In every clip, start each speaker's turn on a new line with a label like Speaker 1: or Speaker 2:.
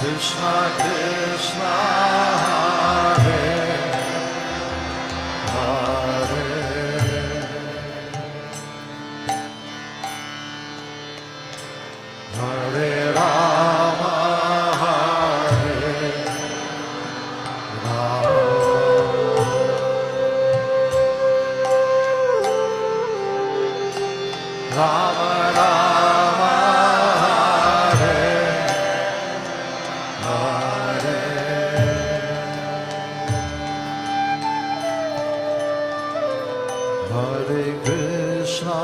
Speaker 1: Krishna Krishna Hare Hare Hare Rama Hare Rama Rama Rama Hare Hare Hare Krishna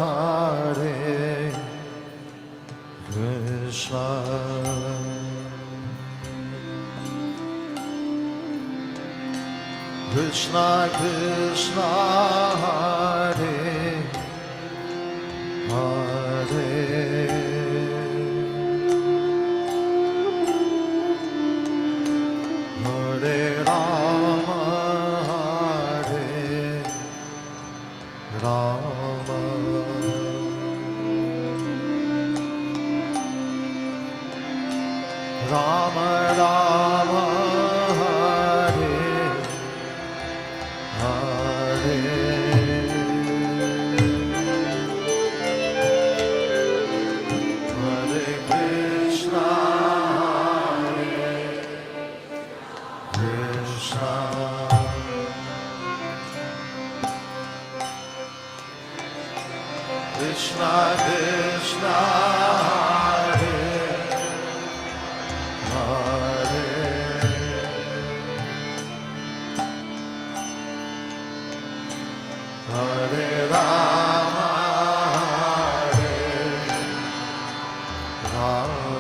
Speaker 1: Hare Krishna Krishna Krishna Hare Hare Hare Rama Hare Rama Rama Rama Hare Hare Hare Krishna Hare Krishna Krishna Krishna Hare Hare Hare Rama Hare Rama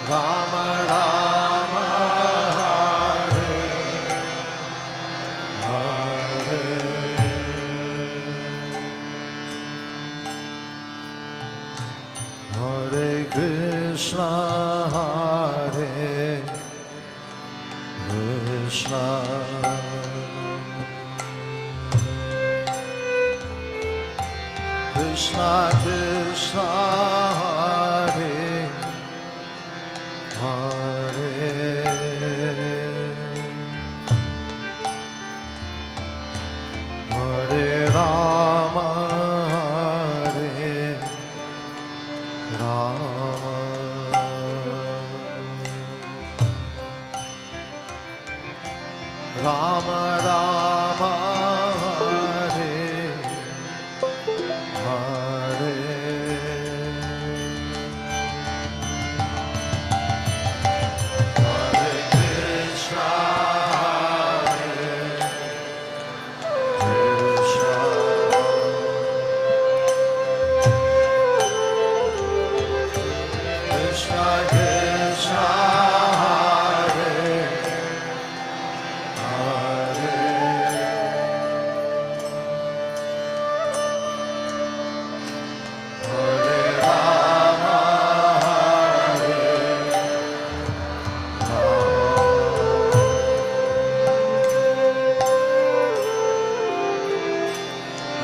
Speaker 1: Rama Rama Hare Hare Hare Krishna Hare Krishna Krishna Krishna Hare Hare Hare Rama Hare Rama Rama Rama Hare Hare Hare Krishna Hare Krishna Krishna Krishna Hare Hare Hare Rama Hare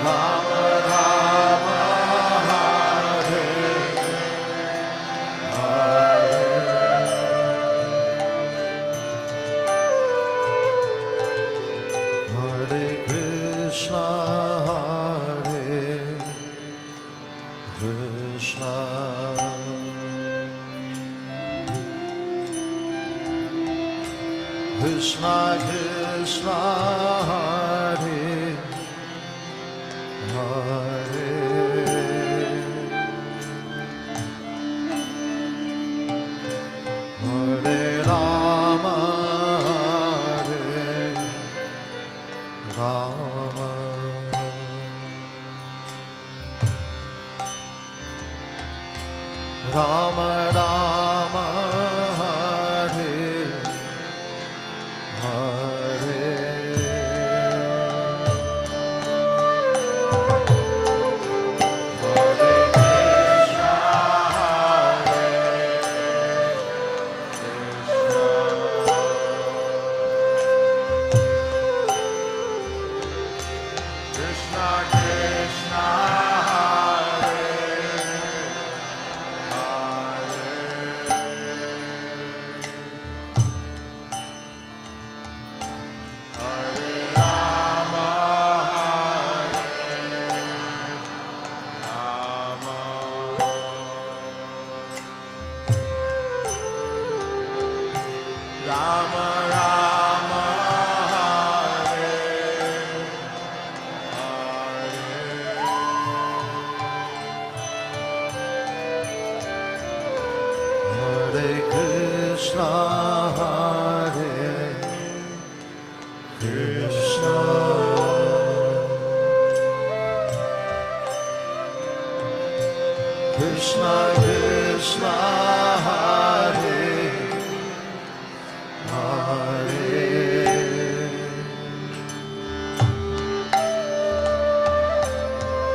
Speaker 1: Rama Rama Hare Hare Hare Krishna Hare Krishna Krishna Krishna Hare Hare Hare Rama Hare Rama Rama Rama Hare Hare Krishna Krishna Krishna, Krishna, Hare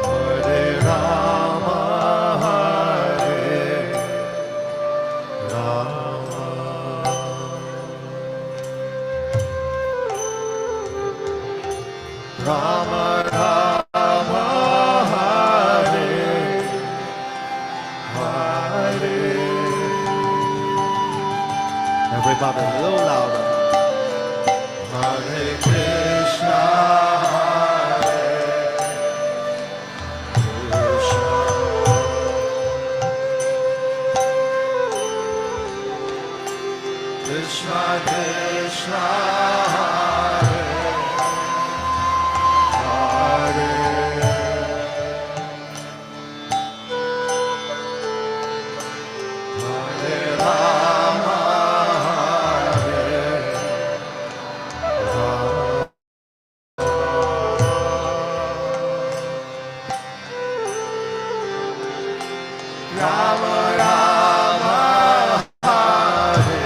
Speaker 1: Hare Rama, Hare Rama, Rama Rama, Hare Hare. Everybody, a little louder. Hare Krishna, Hare Krishna, Krishna Krishna, Hare Hare, Hare Rama, Hare Rama, Rama Rama, Hare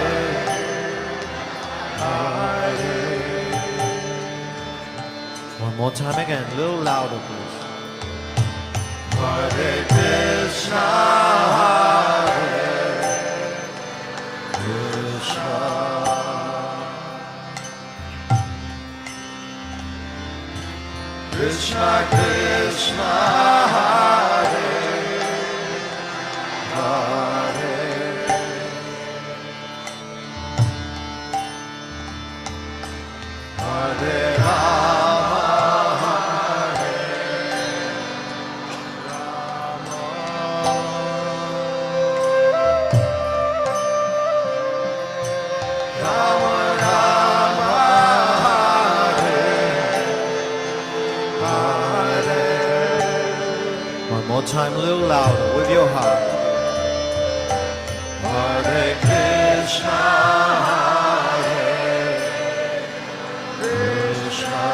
Speaker 1: Hare. One more time again, a little louder, please. Hare Krishna, Hare Krishna, Krishna Krishna, Hare Hare, Hare Rama, Hare Rama, Rama Rama, Hare Hare. One more time, a little louder with your heart. Hare Krishna, Hare Krishna,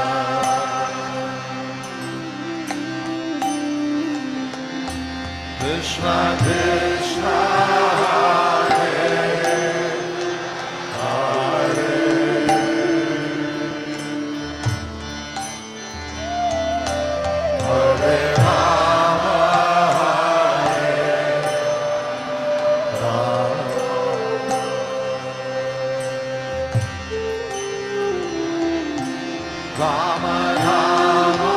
Speaker 1: Krishna Krishna, Hare Hare, Hare Rama, Hare Rama, Rama Rama,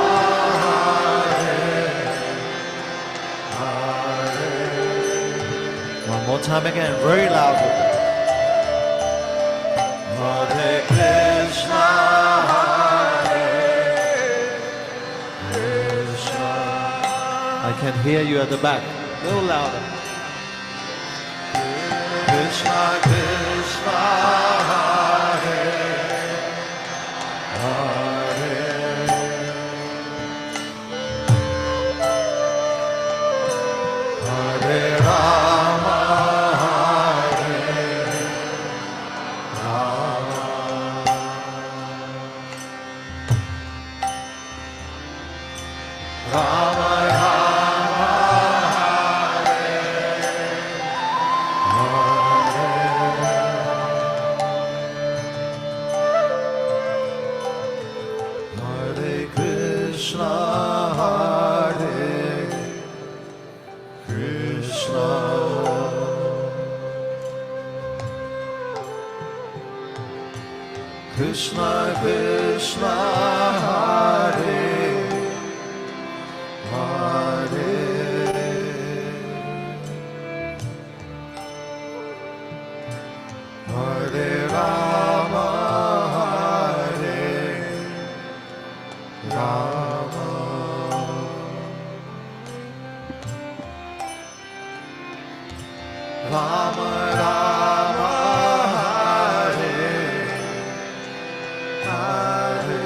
Speaker 1: Hare Hare. One more time again, very loudly. Hare Krishna, Hare Krishna. I can hear you at the back. A little louder. Krishna, Krishna, Hare Hare, Hare Rama, Hare Rama, Rama Rama, Hare Hare, Hare Krishna, Hare Krishna, Krishna Krishna, Hare Hare, Hare Rama, Hare Rama, Rama Rama, Hare Hare.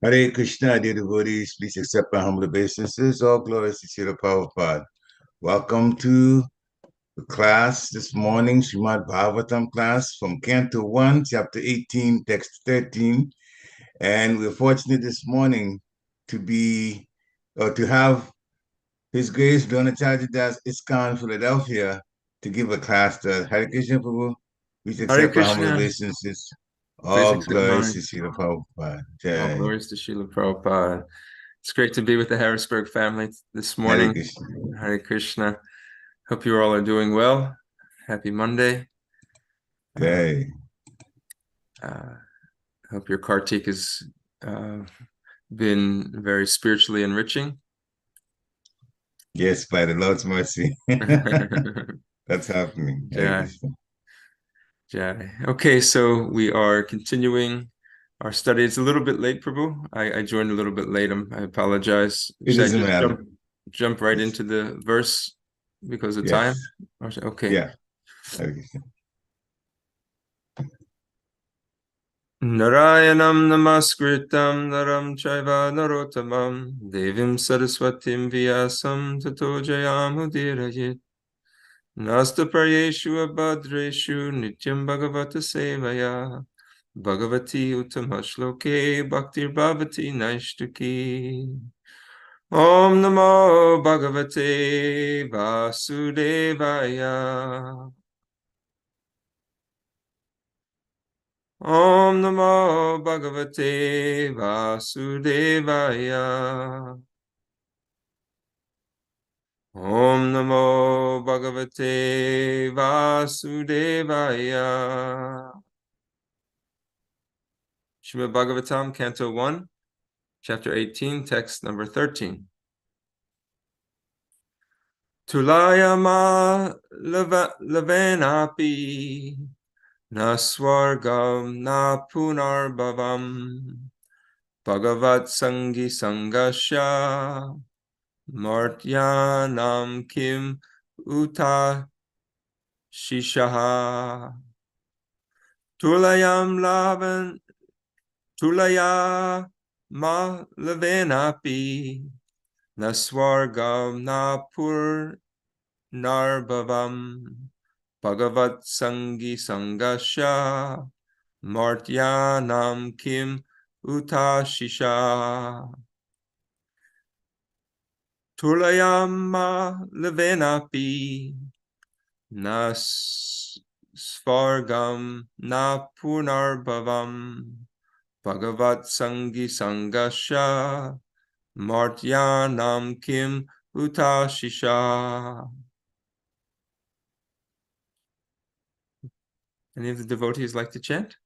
Speaker 2: Hare Krishna, dear devotees, please accept my humble obeisances. All glories to the Prabhupada. Welcome to the class this morning, Srimad Bhagavatam class from Canto 1, Chapter 18, Text 13. And we're fortunate this morning to have His Grace Dronacharya Das ISKCON Philadelphia to give a class to Hare Krishna Prabhu. We
Speaker 3: Hare
Speaker 2: accept our humble
Speaker 3: Krishna.
Speaker 2: obeisances.
Speaker 3: Please
Speaker 2: All
Speaker 3: accept
Speaker 2: glories
Speaker 3: mine.
Speaker 2: to Srila Prabhupada.
Speaker 3: All
Speaker 2: Jai.
Speaker 3: glories to Srila Prabhupada. It's great to be with the Harrisburg family this
Speaker 2: Hare
Speaker 3: morning.
Speaker 2: Krishna.
Speaker 3: Hare Krishna. Hope you all are doing well. Happy Monday.
Speaker 2: Jai.
Speaker 3: Hope your Kartik has been very spiritually enriching.
Speaker 2: Yes, by the Lord's mercy. That's happening. Hare Krishna.
Speaker 3: Jai. Okay, so we are continuing our study. It's a little bit late, Prabhu. I joined a little bit late. I apologize.
Speaker 2: It doesn't matter.
Speaker 3: Jump right into the verse because of time? Okay.
Speaker 2: Yeah. Hare Krishna.
Speaker 3: Narayanam namaskritam naram chaiva narottamam devim saraswatim vyasam tato jayamudirayit nasta prayeshu abhadreshu nityam bhagavata sevaya bhagavati utamashloke bhaktir bhavati naishtuki Om namo bhagavate vasudevaya Om namo bhagavate vasudevaya Om namo bhagavate vasudevaya Srimad Bhagavatam, Canto 1, Chapter 18, Text number 13. Tulayama lavenapi na swargam na punarbhavam Bhagavat Sangi Sangasya Martyanam Kim Uta Shishaha Tulaya Ma Lavenapi Naswargam Napur Narbhavam Bhagavat Sangi Sangasya Martyanam Kim Uta Shisha Tulayama Levenapi Nasvargam Na Punarbhavam Bhagavat Sangi Sangasya Martyanam Kim Uta Shisha. Any of the devotees like to chant?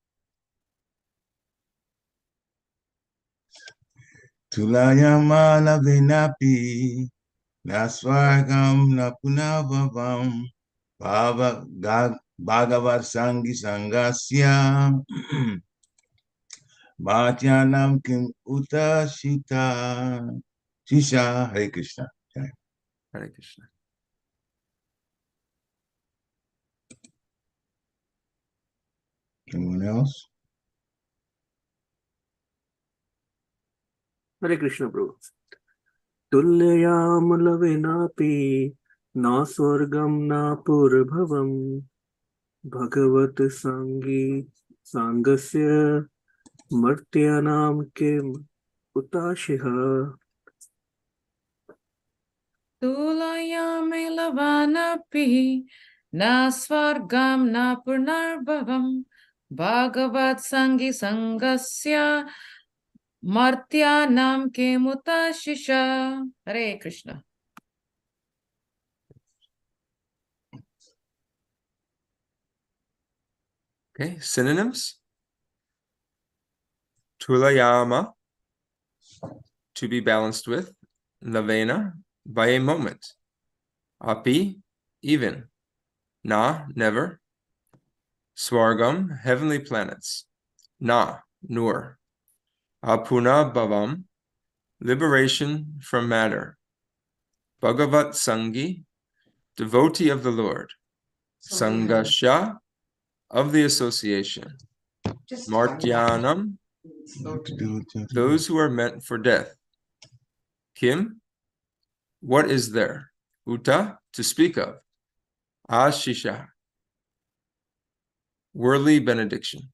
Speaker 2: Tulayama lavenapi naswargam napunavavam bhagavat sangi sangasya bhatyanam kim uta shisha. Hare Krishna.
Speaker 3: Hare Krishna.
Speaker 2: Anyone else?
Speaker 4: Hare Krishna, Prabhu. Tulyayam lavenapi na swargam na purbhavam Bhagavat Sangi Sangasya Martyanam Kim Utashiha.
Speaker 5: Tulayame lavanapi na swargam na punarbhavam Bhagavat Sangi Sangasya Martyanam Kemuta Shisha. Hare Krishna.
Speaker 3: Okay, synonyms. Tulayama, to be balanced with. Lavena, by a moment. Api, even. Na, never. Swargam, heavenly planets. Na, nur. Apuna bhavam, liberation from matter. Bhagavat Sangi, devotee of the Lord. Sangasya, of the association. Martyanam, those who are meant for death. Kim, what is there? Uta, to speak of. Ashisha, worldly benediction.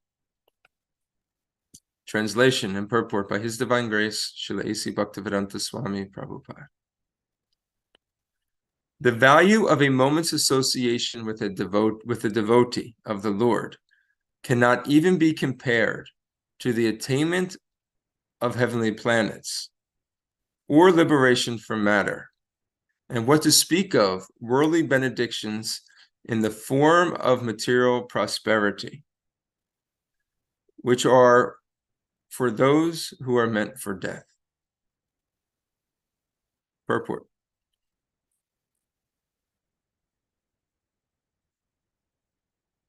Speaker 3: Translation and purport by His Divine Grace, Srila A.C. Bhaktivedanta Swami Prabhupada. The value of a moment's association with a devotee of the Lord cannot even be compared to the attainment of heavenly planets or liberation from matter, and what to speak of worldly benedictions in the form of material prosperity, which are for those who are meant for death. Purport.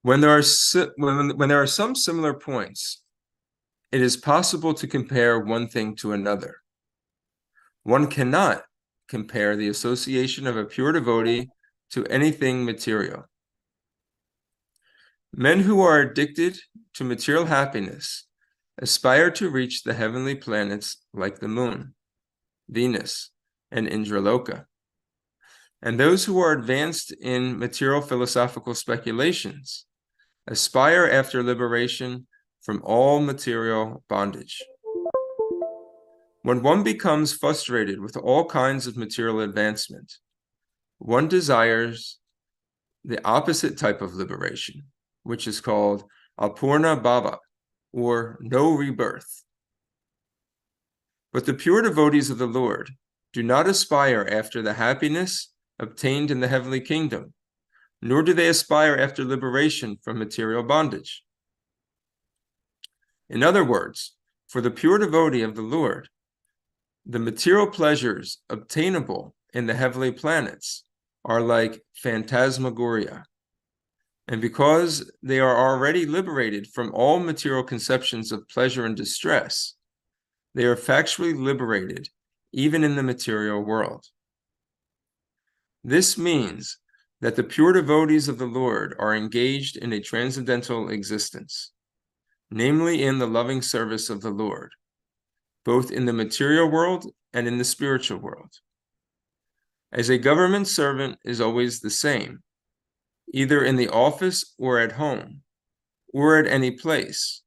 Speaker 3: When there are some similar points, it is possible to compare one thing to another. One cannot compare the association of a pure devotee to anything material. Men who are addicted to material happiness aspire to reach the heavenly planets like the moon, Venus, and Indraloka. And those who are advanced in material philosophical speculations aspire after liberation from all material bondage. When one becomes frustrated with all kinds of material advancement, one desires the opposite type of liberation, which is called Apurna Bhava, or no rebirth. But the pure devotees of the Lord do not aspire after the happiness obtained in the heavenly kingdom, nor do they aspire after liberation from material bondage. In other words, for the pure devotee of the Lord, the material pleasures obtainable in the heavenly planets are like phantasmagoria. And because they are already liberated from all material conceptions of pleasure and distress, they are factually liberated even in the material world. This means that the pure devotees of the Lord are engaged in a transcendental existence, namely in the loving service of the Lord, both in the material world and in the spiritual world. As a government servant is always the same, either in the office or at home, or at any place,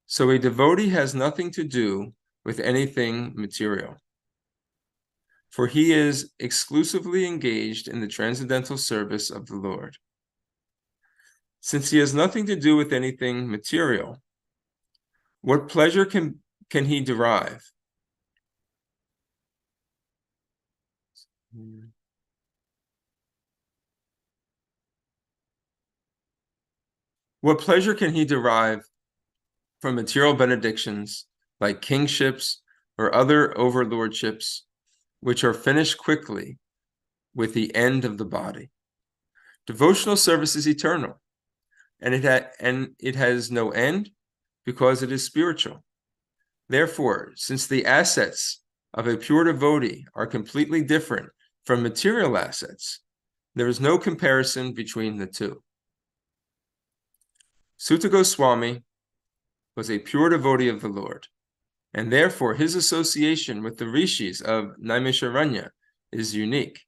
Speaker 3: so a devotee has nothing to do with anything material, for he is exclusively engaged in the transcendental service of the Lord. Since he has nothing to do with anything material, what pleasure can he derive? What pleasure can he derive from material benedictions like kingships or other overlordships, which are finished quickly with the end of the body? Devotional service is eternal, and it has no end because it is spiritual. Therefore, since the assets of a pure devotee are completely different from material assets, there is no comparison between the two. Sutta Goswami was a pure devotee of the Lord, and therefore his association with the rishis of Naimisharanya is unique.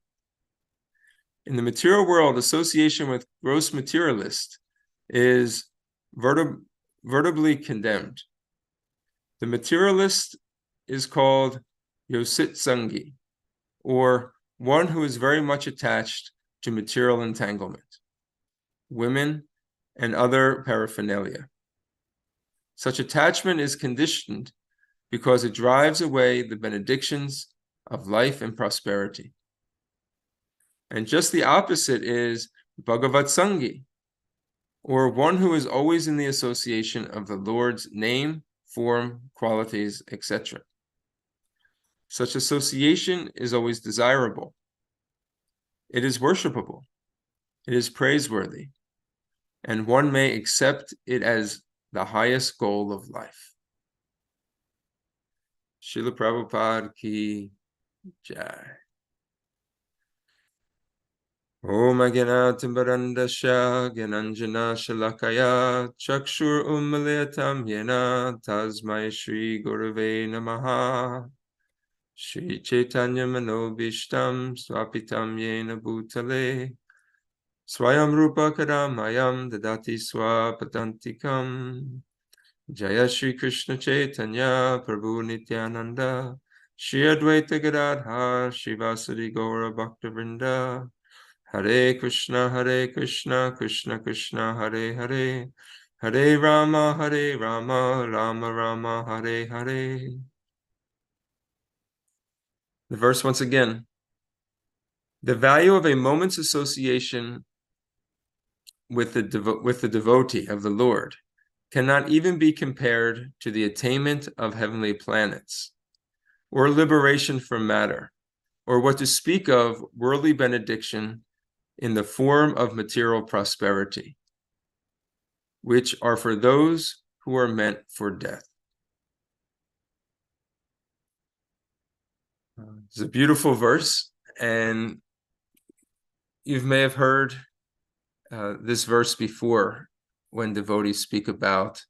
Speaker 3: In the material world, association with gross materialists is vertibly condemned. The materialist is called Yosit Sangi, or one who is very much attached to material entanglement, women, and other paraphernalia. Such attachment is conditioned because it drives away the benedictions of life and prosperity. And just the opposite is Bhagavat Sangi, or one who is always in the association of the Lord's name, form, qualities, etc. Such association is always desirable. It is worshipable. It is praiseworthy. And one may accept it as the highest goal of life. Srila Prabhupada ki jai. Om Agyanatimbadandasya Gyananjana Shalakaya Chakshur Umaliyatam Yena Tasmai Shri Gurave Namaha Shri Chaitanya Manobishtam Swapitam Yena Bhutale Swayam Rupa Kadamayam Dadati Swapatantikam. Jaya Shri Krishna Chaitanya Prabhu Nityananda Shri Advaita Gadadhar Shivasadi Gaura Bhaktivinoda Hare Krishna Krishna Krishna Hare Hare Hare Rama Rama Rama Hare Hare. The verse once again. The value of a moment's association with the devotee of the Lord cannot even be compared to the attainment of heavenly planets, or liberation from matter, or what to speak of worldly benediction in the form of material prosperity, which are for those who are meant for death. It's a beautiful verse, and you may have heard this verse before when devotees speak about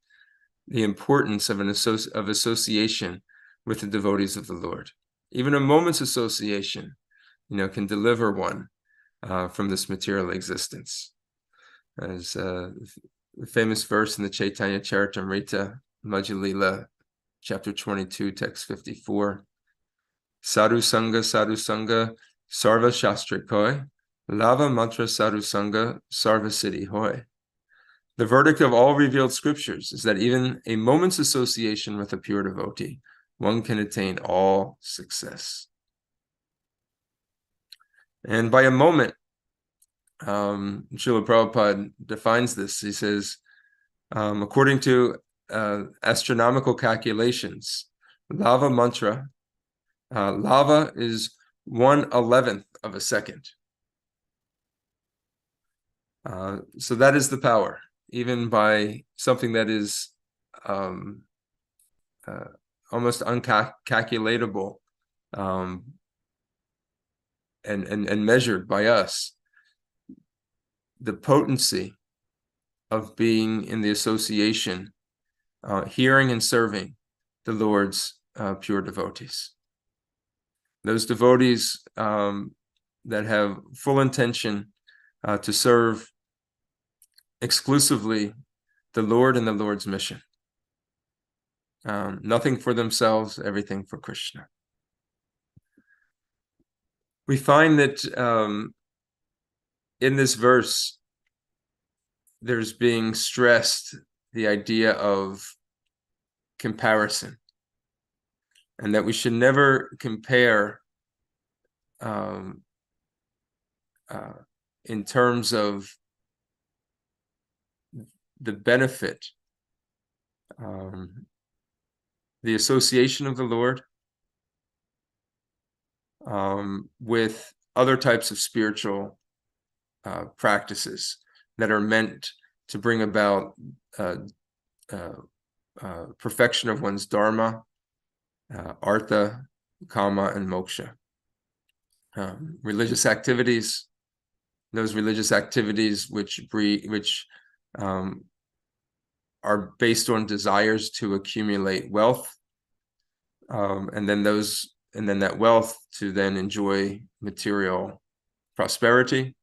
Speaker 3: the importance of association with the devotees of the Lord. Even a moment's association, can deliver one from this material existence. As the famous verse in the Chaitanya Charitamrita, Majjhila, chapter 22, text 54. Sadhu Sangha, Sarva Shastra Koi, Lava Mantra Sadhu Sangha, Sarva Siddhi Hoy. The verdict of all revealed scriptures is that even a moment's association with a pure devotee, one can attain all success. And by a moment, Srila Prabhupada defines this. He says, according to astronomical calculations, lava mantra, lava is 1/11 of a second. So that is the power, even by something that is almost uncalculatable and measured by us. The potency of being in the association, hearing and serving the Lord's pure devotees. Those devotees that have full intention to serve exclusively the Lord and the Lord's mission. Nothing for themselves, everything for Krishna. We find that in this verse, there's being stressed the idea of comparison, and that we should never compare in terms of the benefit, the association of the Lord with other types of spiritual practices that are meant to bring about perfection of one's dharma, artha, kama, and moksha. Religious activities, those religious activities which are based on desires to accumulate wealth, and then that wealth to then enjoy material prosperity,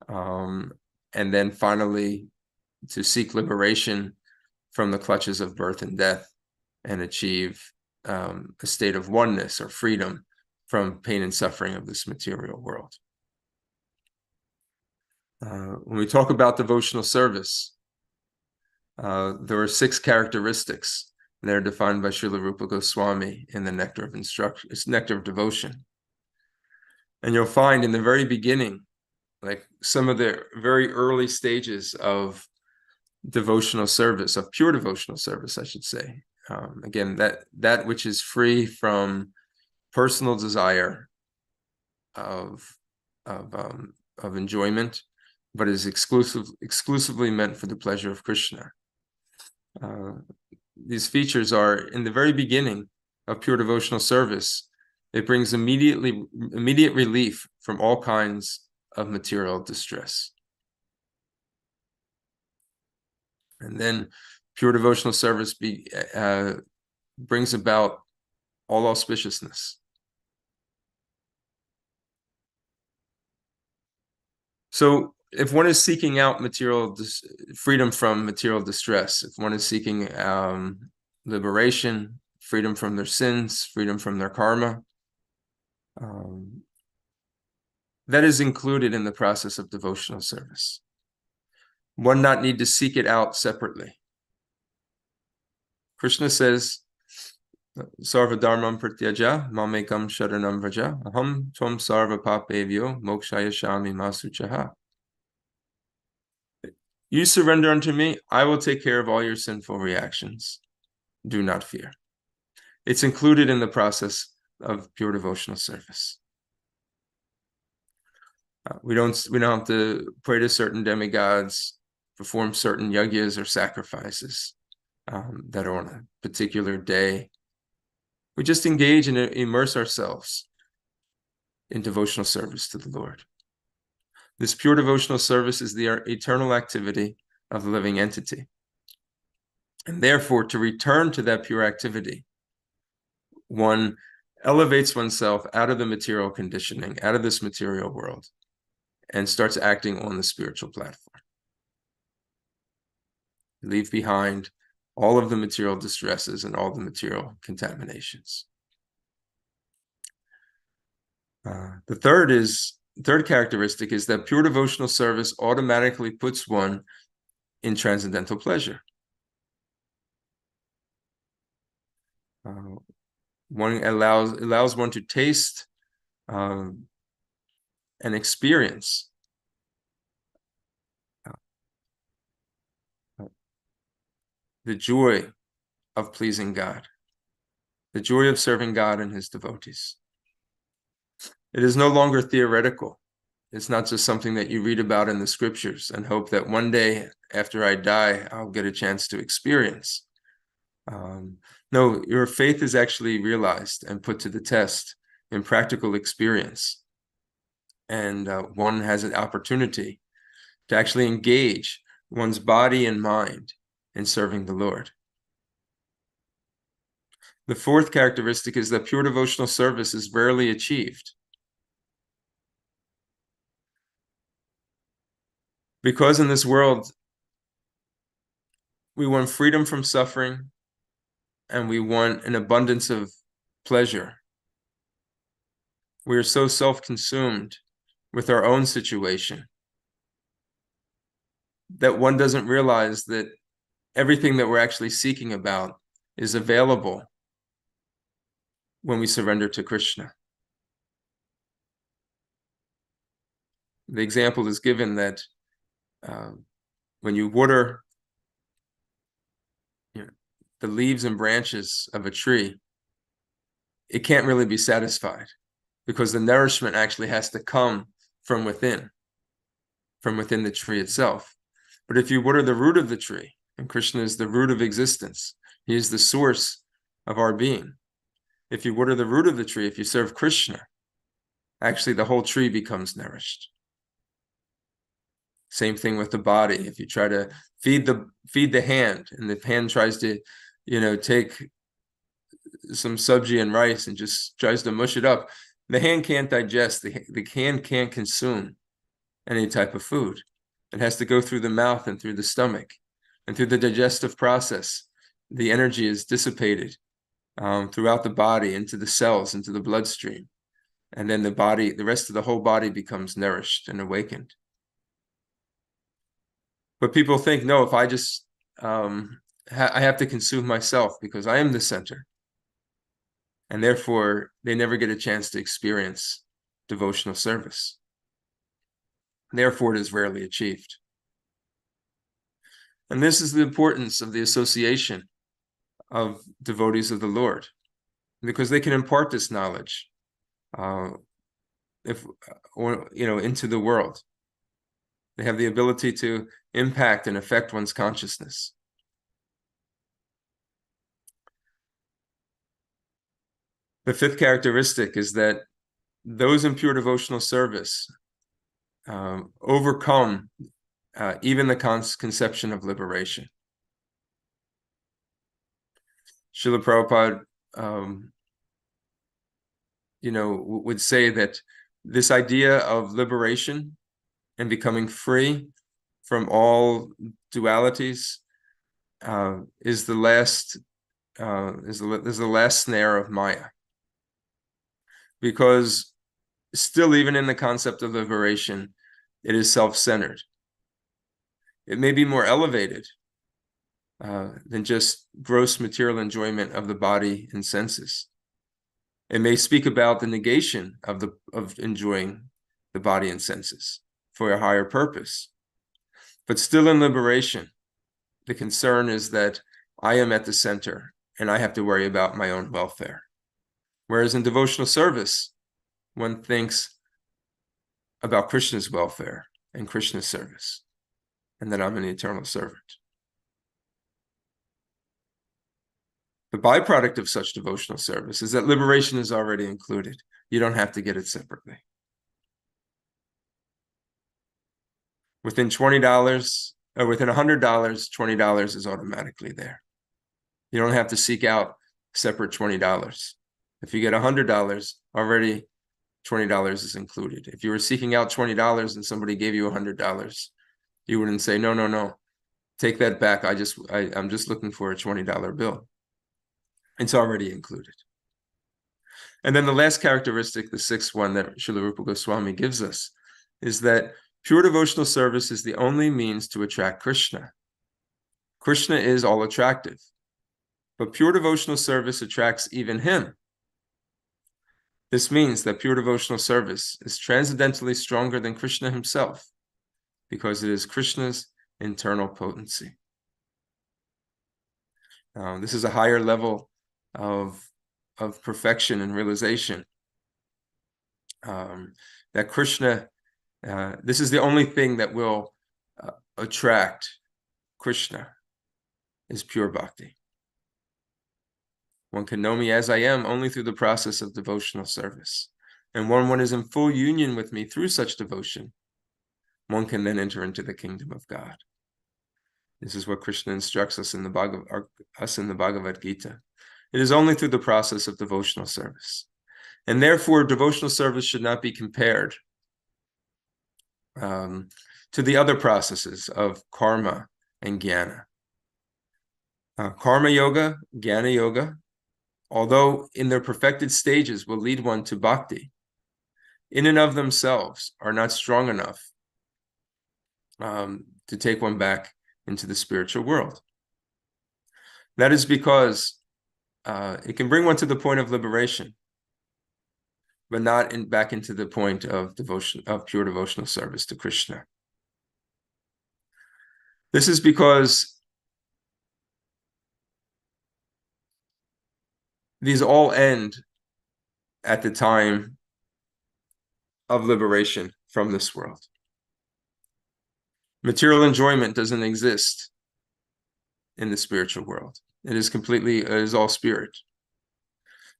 Speaker 3: and then finally to seek liberation from the clutches of birth and death and achieve a state of oneness or freedom from pain and suffering of this material world. When we talk about devotional service, there are 6 characteristics that are defined by Srila Rupa Goswami in the Nectar of Instruction, Nectar of Devotion. And you'll find in the very beginning, like some of the very early stages of devotional service, of pure devotional service, I should say. Again, that which is free from personal desire of enjoyment, but is exclusively meant for the pleasure of Krishna. These features are in the very beginning of pure devotional service. It brings immediate relief from all kinds of material distress. And then pure devotional service brings about all auspiciousness. So if one is seeking out freedom from material distress, if one is seeking liberation, freedom from their sins, freedom from their karma, that is included in the process of devotional service. One not need to seek it out separately. Krishna says, Sarva dharmam pratyaja mamekam sharanam vraja aham tvam sarva papevyo mokshaya shami masuchaha. You surrender unto me, I will take care of all your sinful reactions. Do not fear. It's included in the process of pure devotional service. We don't have to pray to certain demigods, perform certain yagyas or sacrifices that are on a particular day. We just engage and immerse ourselves in devotional service to the Lord. This pure devotional service is the eternal activity of the living entity. And therefore, to return to that pure activity, one elevates oneself out of the material conditioning, out of this material world, and starts acting on the spiritual platform. Leave behind all of the material distresses and all the material contaminations. The third characteristic is that pure devotional service automatically puts one in transcendental pleasure. One allows one to taste and experience the joy of pleasing God, the joy of serving God and his devotees. It is no longer theoretical. It's not just something that you read about in the scriptures and hope that one day after I die, I'll get a chance to experience. No, your faith is actually realized and put to the test in practical experience. And one has an opportunity to actually engage one's body and mind in serving the Lord. The fourth characteristic is that pure devotional service is rarely achieved. Because in this world, we want freedom from suffering and we want an abundance of pleasure. We are so self-consumed with our own situation that one doesn't realize that everything that we're actually seeking about is available when we surrender to Krishna. The example is given that when you water the leaves and branches of a tree, it can't really be satisfied because the nourishment actually has to come from within the tree itself. But if you water the root of the tree, and Krishna is the root of existence, he is the source of our being. If you water the root of the tree, if you serve Krishna, actually the whole tree becomes nourished. Same thing with the body. If you try to feed the hand, and the hand tries to, take some subji and rice and just tries to mush it up, the hand can't digest. The hand can't consume any type of food. It has to go through the mouth and through the stomach, and through the digestive process. The energy is dissipated throughout the body into the cells, into the bloodstream, and then the rest of the whole body becomes nourished and awakened. But people think, no, if I just I have to consume myself because I am the center, and therefore they never get a chance to experience devotional service. Therefore, it is rarely achieved. And this is the importance of the association of devotees of the Lord, because they can impart this knowledge into the world. They have the ability to impact and affect one's consciousness. The fifth characteristic is that those in pure devotional service overcome even the conception of liberation. Srila Prabhupada, would say that this idea of liberation and becoming free from all dualities is the last snare of Maya. Because still, even in the concept of liberation, it is self-centered. It may be more elevated than just gross material enjoyment of the body and senses. It may speak about the negation of enjoying the body and senses for a higher purpose. But still in liberation, the concern is that I am at the center and I have to worry about my own welfare. Whereas in devotional service, one thinks about Krishna's welfare and Krishna's service, and that I'm an eternal servant. The byproduct of such devotional service is that liberation is already included. You don't have to get it separately. Within $20, or within $100, $20 is automatically there. You don't have to seek out separate $20. If you get $100, already $20 is included. If you were seeking out $20 and somebody gave you $100, you wouldn't say, no, take that back. I'm just looking for a $20 bill. It's already included. And then the last characteristic, the sixth one that Srila Rupa Goswami gives us, is that pure devotional service is the only means to attract Krishna. Krishna is all attractive, but pure devotional service attracts even him. This means that pure devotional service is transcendently stronger than Krishna himself, because it is Krishna's internal potency. This is a higher level of perfection and realization. That Krishna, this is the only thing that will attract Krishna, is pure bhakti. One can know me as I am only through the process of devotional service. And when one is in full union with me through such devotion, one can then enter into the kingdom of God. This is what Krishna instructs us in the Bhagavad Gita. It is only through the process of devotional service. And therefore, devotional service should not be compared to the other processes of karma and jnana. Karma yoga, jnana yoga, although in their perfected stages will lead one to bhakti, in and of themselves are not strong enough to take one back into the spiritual world. That is because it can bring one to the point of liberation, but not back into the point of devotion, of pure devotional service to Krishna. This is because these all end at the time of liberation from this world. Material enjoyment doesn't exist in the spiritual world. It is all spirit.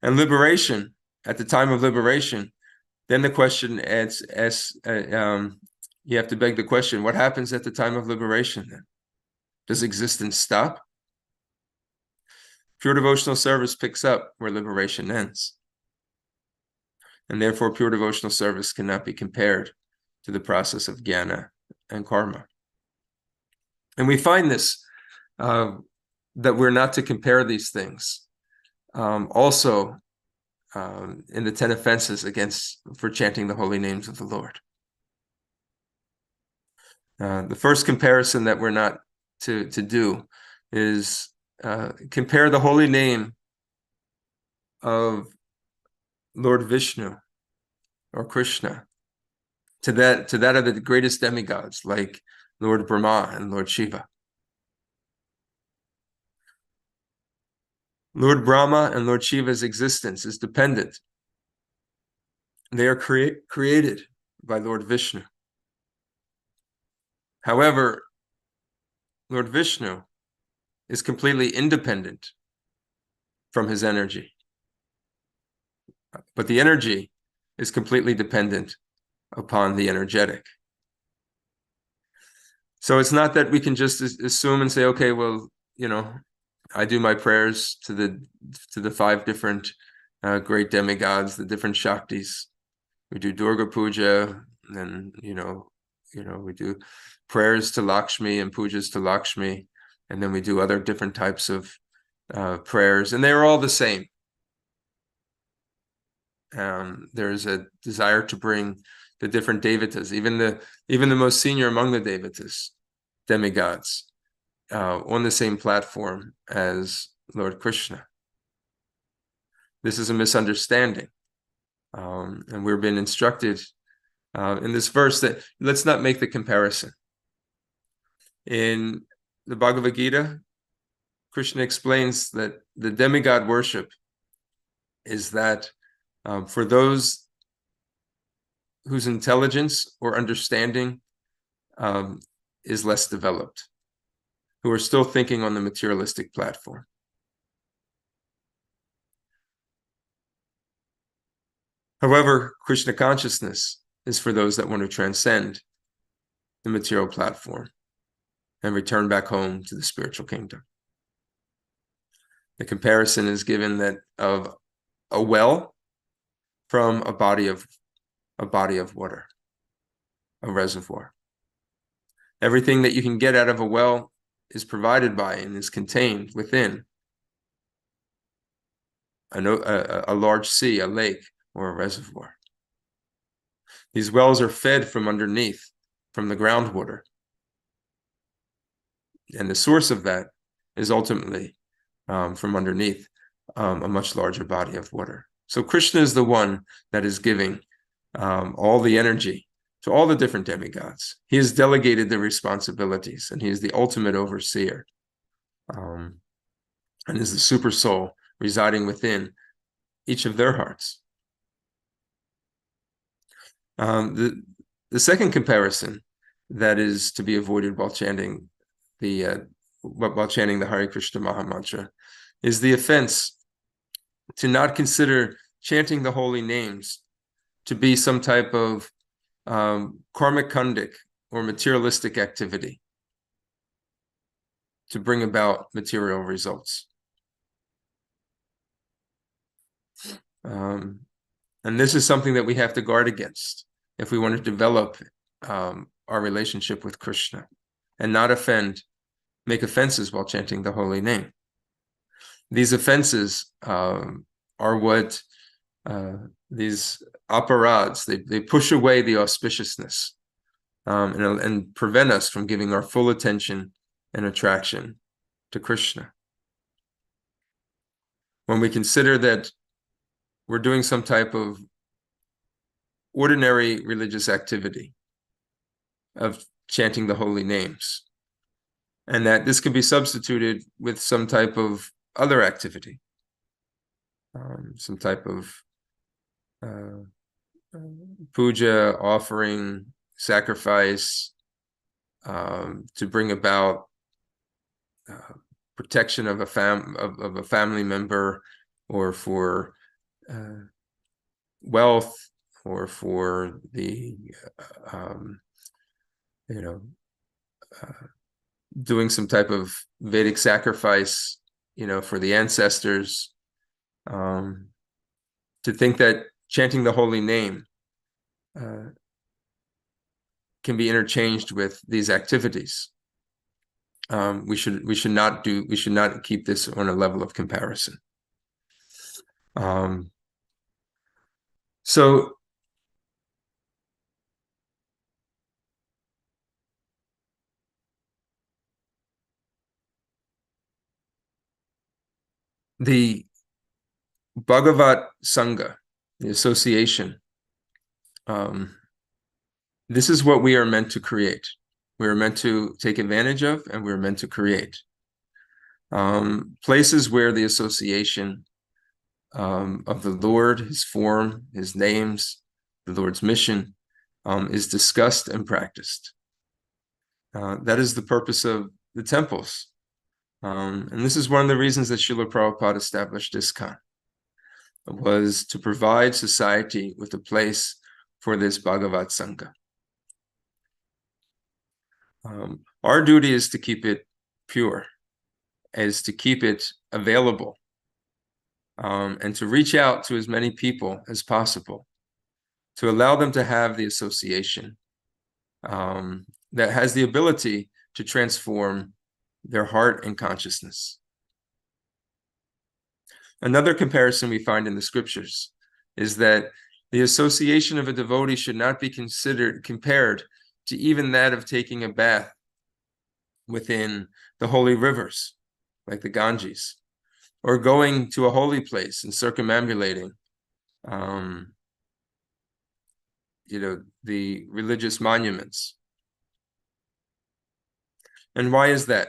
Speaker 3: And liberation, at the time of liberation, then the question you have to beg the question, what happens at the time of liberation then? Does existence stop? Pure devotional service picks up where liberation ends. And therefore, pure devotional service cannot be compared to the process of jnana and karma. And we find this, that we're not to compare these things. Also, in the 10 offenses for chanting the holy names of the Lord. The first comparison that we're not to do is compare the holy name of Lord Vishnu or Krishna to that of the greatest demigods like Lord Brahma and Lord Shiva. Lord Brahma and Lord Shiva's existence is dependent. They are created by Lord Vishnu. However, Lord Vishnu is completely independent from his energy. But the energy is completely dependent upon the energetic. So it's not that we can just assume and say, okay, well, I do my prayers to the 5 different great demigods, the different Shaktis. We do Durga Puja, and then, we do prayers to Lakshmi and pujas to Lakshmi, and then we do other different types of prayers, and they're all the same. There's a desire to bring the different devatas, even the most senior among the devatas, demigods, on the same platform as Lord Krishna. This is a misunderstanding, and we've been instructed in this verse that let's not make the comparison. In the Bhagavad Gita, Krishna explains that the demigod worship is that for those whose intelligence or understanding is less developed, who are still thinking on the materialistic platform. However, Krishna consciousness is for those that want to transcend the material platform and return back home to the spiritual kingdom. The comparison is given that of a well from a body of water, a reservoir. Everything that you can get out of a well is provided by and is contained within a large sea, a lake, or a reservoir. These wells are fed from underneath, from the groundwater. And the source of that is ultimately from underneath a much larger body of water. So Krishna is the one that is giving all the energy to all the different demigods. He has delegated the responsibilities, and he is the ultimate overseer, and is the super soul residing within each of their hearts. The second comparison that is to be avoided while chanting the Hare Krishna Maha Mantra is the offense to not consider chanting the holy names to be some type of karmic kundik or materialistic activity to bring about material results. And this is something that we have to guard against if we want to develop our relationship with Krishna and not make offenses while chanting the holy name. These offenses are what these aparads, they push away the auspiciousness and prevent us from giving our full attention and attraction to Krishna. When we consider that we're doing some type of ordinary religious activity of chanting the holy names, and that this can be substituted with some type of other activity, some type of puja, offering, sacrifice, to bring about protection of a family member, or for wealth, or for the doing some type of Vedic sacrifice, for the ancestors. To think that chanting the holy name can be interchanged with these activities. We should not keep this on a level of comparison. So the Bhagavat Sangha, the association, this is what we are meant to create. We are meant to take advantage of, and we're meant to create. Places where the association of the Lord, his form, his names, the Lord's mission is discussed and practiced. That is the purpose of the temples. And this is one of the reasons that Srila Prabhupada established ISKCON, was to provide society with a place for this Bhagavat Sangha. Our duty is to keep it pure, is to keep it available, and to reach out to as many people as possible, to allow them to have the association that has the ability to transform their heart and consciousness. Another comparison we find in the scriptures is that the association of a devotee should not be compared to even that of taking a bath within the holy rivers, like the Ganges, or going to a holy place and circumambulating, the religious monuments. And why is that?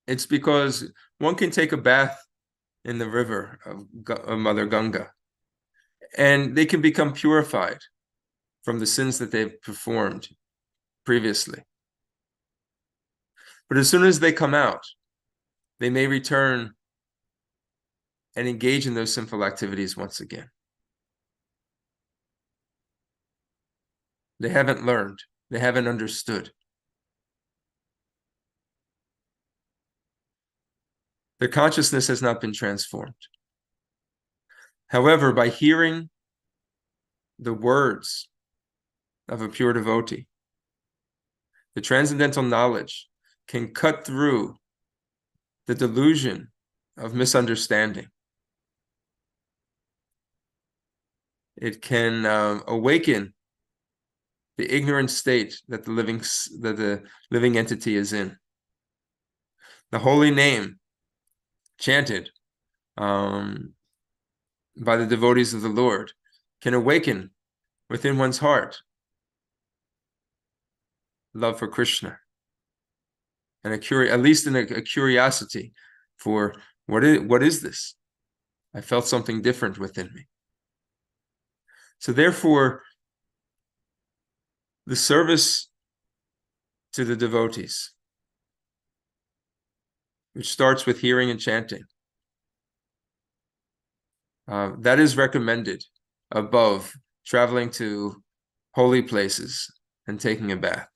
Speaker 3: It's because one can take a bath in the river of Mother Ganga, and they can become purified from the sins that they've performed previously. But as soon as they come out, they may return and engage in those sinful activities once again. They haven't learned. They haven't understood. Their consciousness has not been transformed. However, by hearing the words of a pure devotee, the transcendental knowledge can cut through the delusion of misunderstanding. It can awaken the ignorant state that the living entity is in. The holy name chanted by the devotees of the Lord can awaken within one's heart love for Krishna, and at least in a curiosity for what is this? I felt something different within me. So therefore, the service to the devotees, which starts with hearing and chanting, that is recommended above traveling to holy places and taking a bath.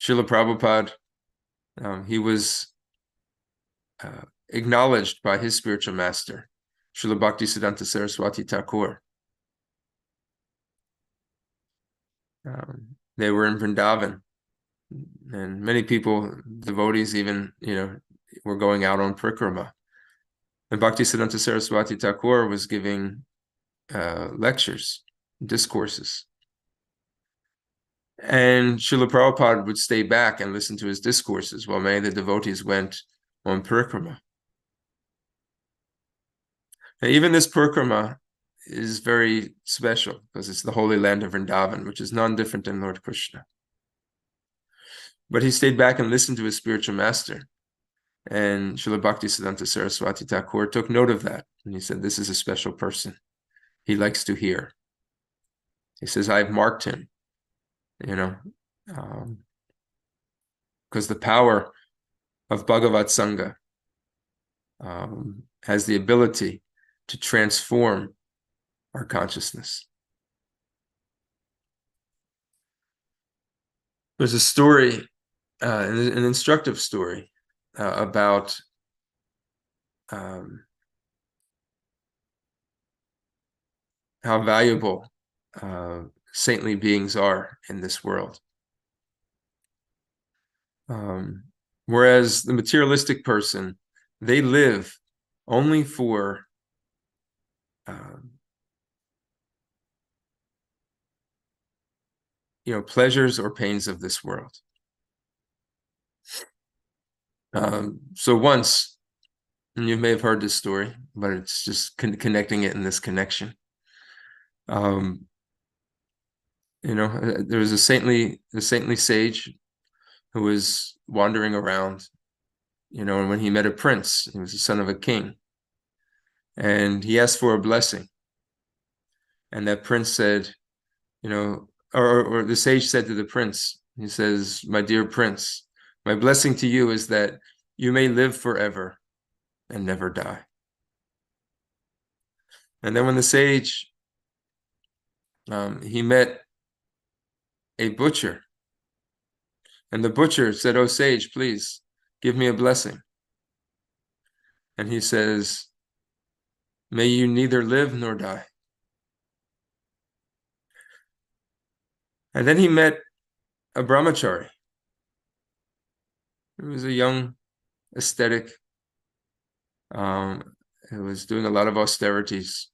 Speaker 3: Srila Prabhupada, he was acknowledged by his spiritual master, Srila Bhaktisiddhanta Saraswati Thakur. They were in Vrindavan, and many people, devotees even, were going out on parikrama. And Bhaktisiddhanta Saraswati Thakur was giving lectures, discourses. And Srila Prabhupada would stay back and listen to his discourses while many of the devotees went on parikrama. Now, even this parikrama is very special because it's the holy land of Vrindavan, which is none different than Lord Krishna. But he stayed back and listened to his spiritual master. And Srila Bhaktisiddhanta Saraswati Thakur took note of that. And he said, this is a special person. He likes to hear. He says, I've marked him, because the power of Bhagavat Sangha has the ability to transform our consciousness. There's a story, an instructive story about how valuable saintly beings are in this world. Whereas the materialistic person, they live only for pleasures or pains of this world. So once, and you may have heard this story, but it's just connecting it in this connection. There was a saintly sage who was wandering around, and when he met a prince, he was the son of a king, and he asked for a blessing. And that prince said, or the sage said to the prince, he says, my dear prince, my blessing to you is that you may live forever and never die. And then when the sage, he met a butcher, and the butcher said, oh sage, please give me a blessing. And he says, may you neither live nor die. And then he met a brahmachari. He was a young ascetic who was doing a lot of austerities.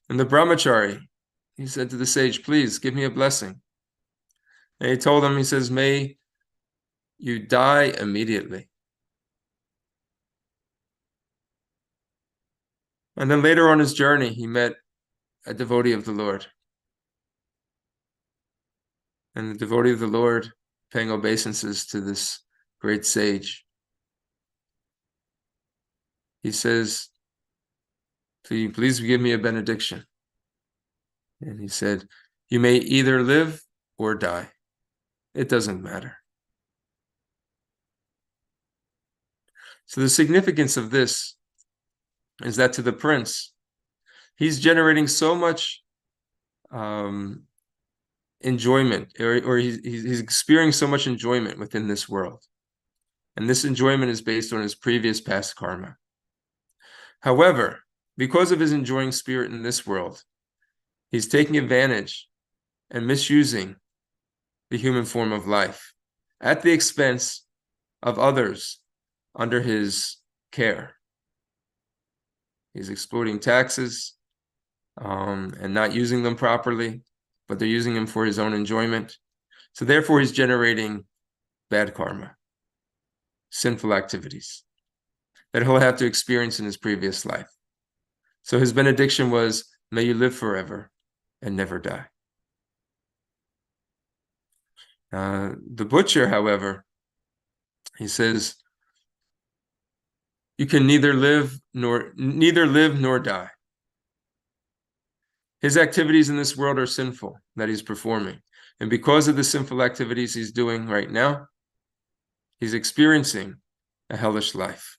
Speaker 3: And the brahmachari, he said to the sage, please give me a blessing. And he told him, he says, may you die immediately. And then later on his journey, he met a devotee of the Lord. And the devotee of the Lord, paying obeisances to this great sage, he says, please give me a benediction. And he said, you may either live or die. It doesn't matter. So the significance of this is that to the prince, he's generating so much enjoyment, or he's experiencing so much enjoyment within this world. And this enjoyment is based on his previous past karma. However, because of his enjoying spirit in this world, he's taking advantage and misusing the human form of life at the expense of others under his care. He's exploiting taxes and not using them properly, but they're using them for his own enjoyment. So therefore, he's generating bad karma, sinful activities that he'll have to experience in his previous life. So his benediction was, may you live forever and never die. The butcher, however, he says, you can neither live nor die. His activities in this world are sinful that he's performing. And because of the sinful activities he's doing right now, he's experiencing a hellish life.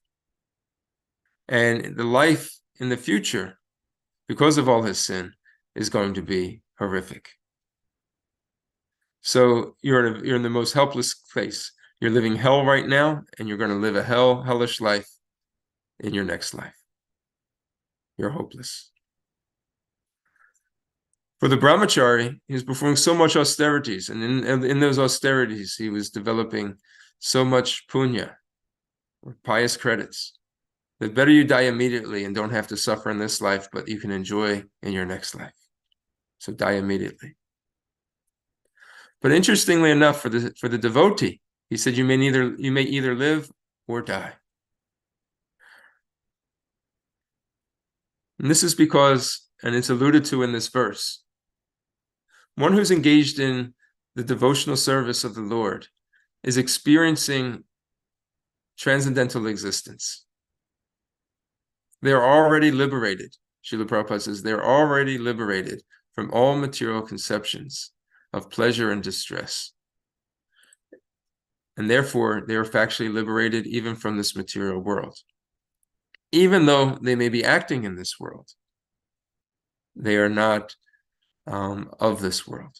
Speaker 3: And the life in the future, because of all his sin, is going to be horrific. So you're in the most helpless place. You're living hell right now, and you're going to live a hellish life in your next life. You're hopeless. For the brahmachari, he was performing so much austerities, and in those austerities, he was developing so much punya, or pious credits, that better you die immediately and don't have to suffer in this life, but you can enjoy in your next life. So die immediately. But interestingly enough, for the devotee, he said, you may either live or die. And this is because, and it's alluded to in this verse, one who's engaged in the devotional service of the Lord is experiencing transcendental existence. They are already liberated. Srila Prabhupada says they're already liberated from all material conceptions of pleasure and distress. And therefore, they are factually liberated even from this material world. Even though they may be acting in this world, they are not of this world.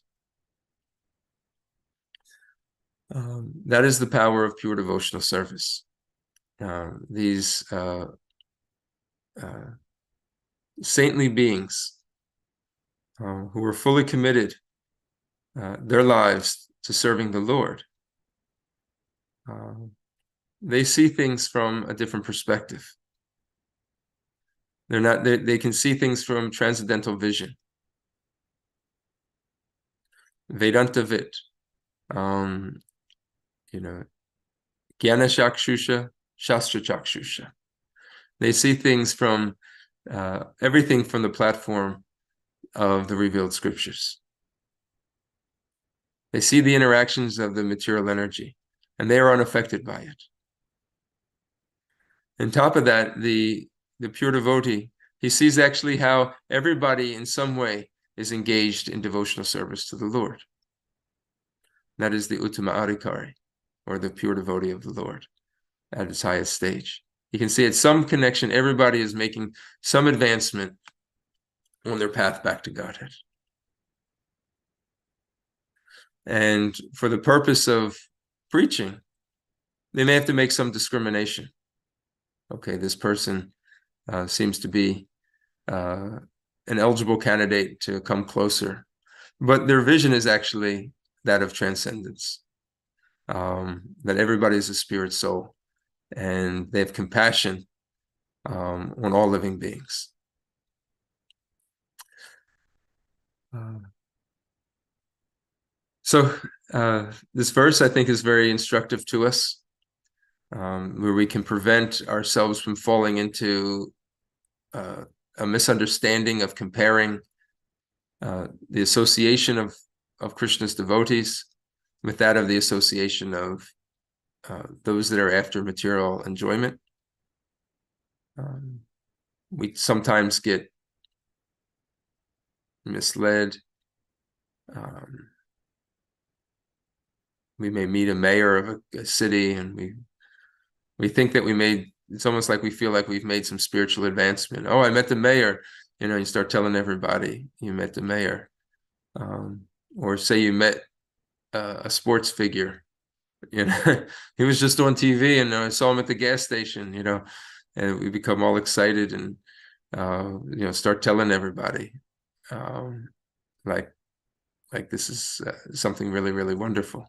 Speaker 3: That is the power of pure devotional service. These saintly beings who are fully committed their lives to serving the Lord, they see things from a different perspective. They can see things from transcendental vision. Vedanta Vit, Jnana Chakshusha, Shastra Chakshusha. They see things from everything from the platform of the revealed scriptures. They see the interactions of the material energy, and they are unaffected by it. On top of that, the pure devotee, he sees actually how everybody in some way is engaged in devotional service to the Lord. That is the Uttama Adhikari, or the pure devotee of the Lord, at its highest stage. You can see at some connection, everybody is making some advancement on their path back to Godhead. And for the purpose of preaching, they may have to make some discrimination. Okay, this person seems to be an eligible candidate to come closer. But their vision is actually that of transcendence. That everybody is a spirit soul, and they have compassion on all living beings. So this verse, I think, is very instructive to us, where we can prevent ourselves from falling into a misunderstanding of comparing the association of Krishna's devotees with that of the association of those that are after material enjoyment. We sometimes get misled. We may meet a mayor of a city, and we think that it's almost like we feel like we've made some spiritual advancement. Oh, I met the mayor. You start telling everybody you met the mayor. Or say you met a sports figure. He was just on TV, and I saw him at the gas station, and we become all excited and, start telling everybody, like this is something really, really wonderful.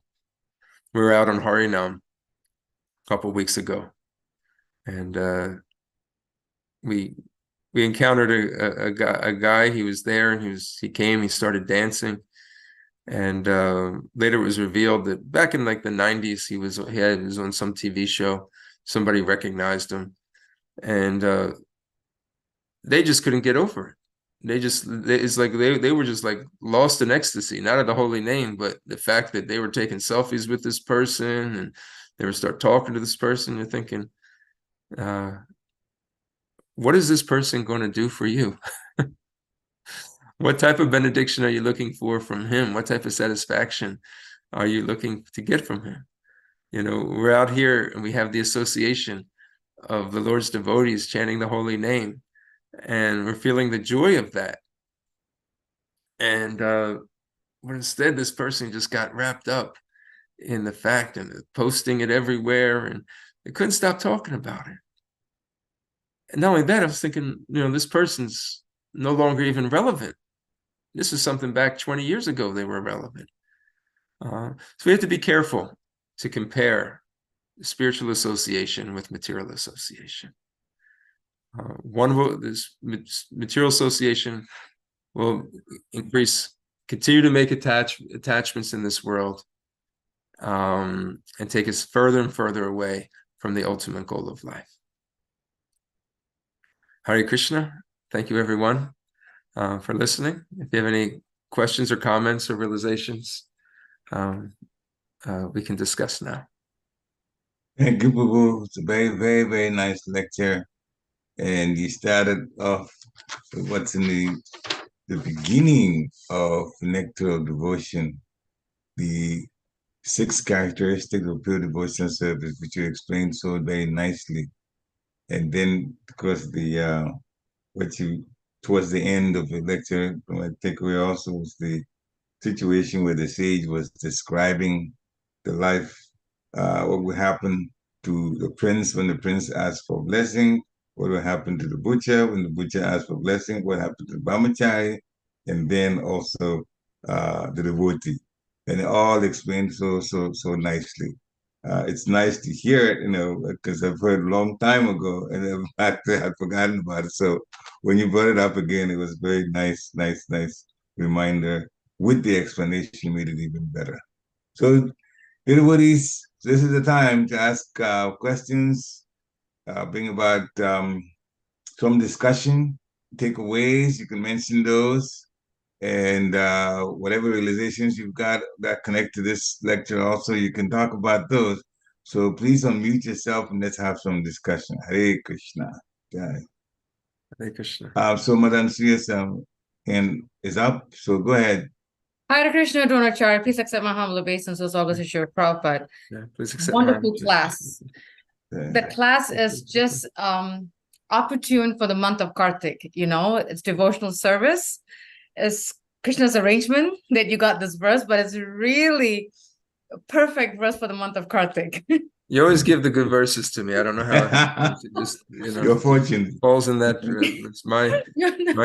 Speaker 3: We were out on Harinam a couple of weeks ago, and we encountered a guy. He was there, and he came, he started dancing. And later it was revealed that back in like the 90s, he was on some TV show. Somebody recognized him, and they just couldn't get over it. It's like they were just like lost in ecstasy, not of the holy name, but the fact that they were taking selfies with this person, and they would start talking to this person. You're thinking, what is this person going to do for you? What type of benediction are you looking for from him? What type of satisfaction are you looking to get from him? We're out here and we have the association of the Lord's devotees chanting the holy name, and we're feeling the joy of that. And but instead, this person just got wrapped up in the fact and posting it everywhere, and they couldn't stop talking about it. And not only that, I was thinking, this person's no longer even relevant. This is something back 20 years ago they were relevant. So we have to be careful to compare spiritual association with material association. This material association will continue to make attachments in this world, and take us further and further away from the ultimate goal of life. Hare Krishna. Thank you, everyone, for listening. If you have any questions or comments or realizations, we can discuss now.
Speaker 2: Thank you, Prabhu. It's a very, very, very nice lecture. And you started off with what's in the beginning of Nectar of Devotion, the 6 characteristics of pure devotional service, which you explained so very nicely. And then, of course, towards the end of the lecture, my takeaway also was the situation where the sage was describing the life, what would happen to the prince when the prince asked for blessing, what would happen to the butcher when the butcher asked for blessing, what happened to the brahmachari, and then also the devotee. And it all explained so nicely. It's nice to hear it, because I've heard a long time ago, and in fact, I had forgotten about it. So when you brought it up again, it was very nice reminder. With the explanation, made it even better. So, devotees, this is the time to ask questions, bring about some discussion, takeaways. You can mention those, and whatever realizations you've got that connect to this lecture also, you can talk about those. So please unmute yourself and let's have some discussion. Hare Krishna.
Speaker 3: Hare Krishna.
Speaker 2: So Madam Sriya's hand is up, so go ahead.
Speaker 5: Hare Krishna, Dronacharya. Please accept my humble obeisances. Always assure Prabhupada.
Speaker 3: Yeah, please accept.
Speaker 5: Wonderful class. The class is just opportune for the month of Kartik. It's devotional service. It's Krishna's arrangement that you got this verse, but it's really a perfect verse for the month of Kartik.
Speaker 3: You always give the good verses to me. I don't know how it just,
Speaker 2: Your fortune
Speaker 3: falls in that. It's my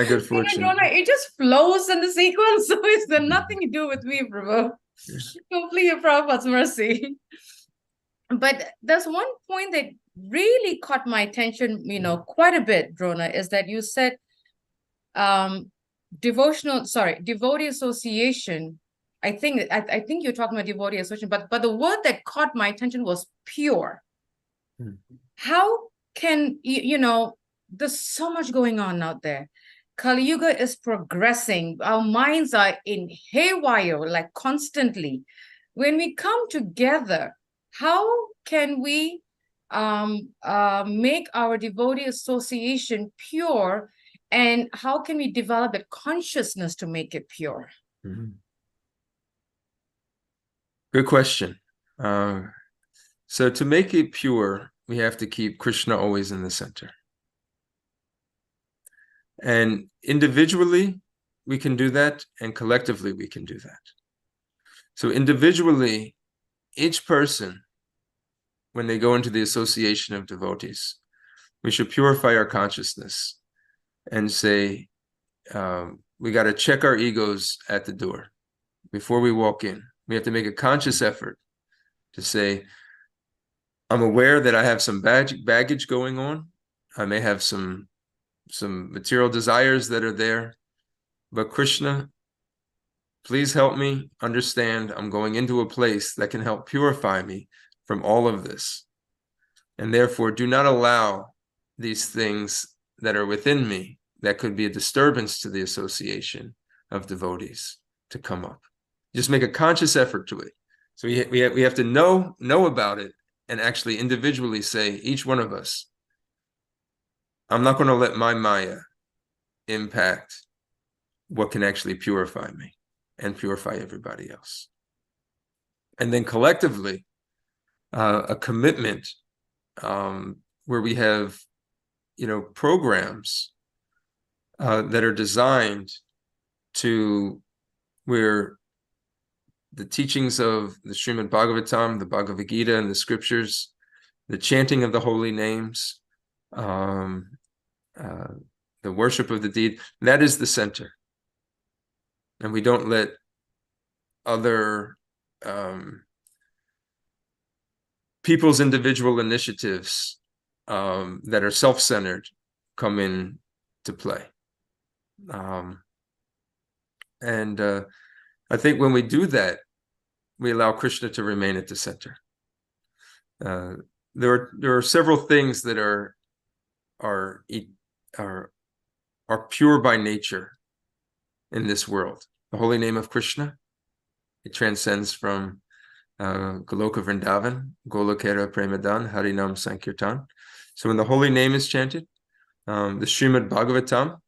Speaker 3: good fortune.
Speaker 5: It just flows in the sequence, so it's got nothing to do with me, Prabhu. Complete Prabhupada's mercy. But there's one point that really caught my attention, quite a bit, Drona, is that you said devotee association. I think you're talking about devotee association, but the word that caught my attention was pure. How can there's so much going on out there. Kali Yuga is progressing. Our minds are in haywire, like constantly. When we come together, how can we make our devotee association pure, and how can we develop that consciousness to make it pure?
Speaker 3: Good question. So to make it pure, we have to keep Krishna always in the center. And individually, we can do that, and collectively, we can do that. So individually, each person, when they go into the association of devotees, we should purify our consciousness and say, we got to check our egos at the door before we walk in. We have to make a conscious effort to say, I'm aware that I have some baggage going on. I may have some material desires that are there, but Krishna, please help me understand I'm going into a place that can help purify me from all of this. And therefore, do not allow these things that are within me that could be a disturbance to the association of devotees to come up. Just make a conscious effort to it. So we have to know about it, and actually individually say, each one of us, I'm not going to let my Maya impact what can actually purify me and purify everybody else. And then collectively, a commitment where we have, programs that are designed to where the teachings of the Srimad Bhagavatam, the Bhagavad Gita, and the scriptures, the chanting of the holy names, the worship of the deed, that is the center. And we don't let other people's individual initiatives that are self-centered come in to play. I think when we do that, we allow Krishna to remain at the center. There are several things that are pure by nature in this world. The holy name of Krishna, it transcends from Goloka Vrindavan, Golokera Premadan, Harinam Sankirtan. So when the holy name is chanted, the Srimad Bhagavatam,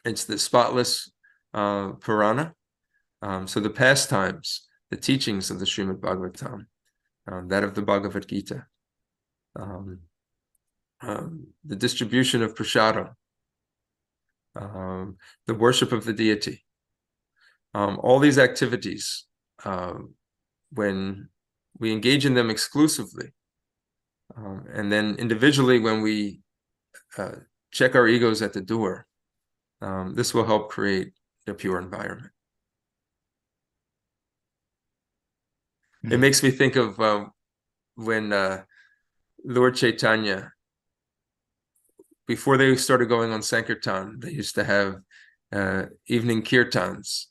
Speaker 3: it's the spotless Purana. So the pastimes, the teachings of the Srimad Bhagavatam, that of the Bhagavad Gita, the distribution of prasadam, the worship of the deity, all these activities, when we engage in them exclusively, and then individually when we check our egos at the door, this will help create a pure environment. It makes me think of when Lord Chaitanya, before they started going on Sankirtan, they used to have evening kirtans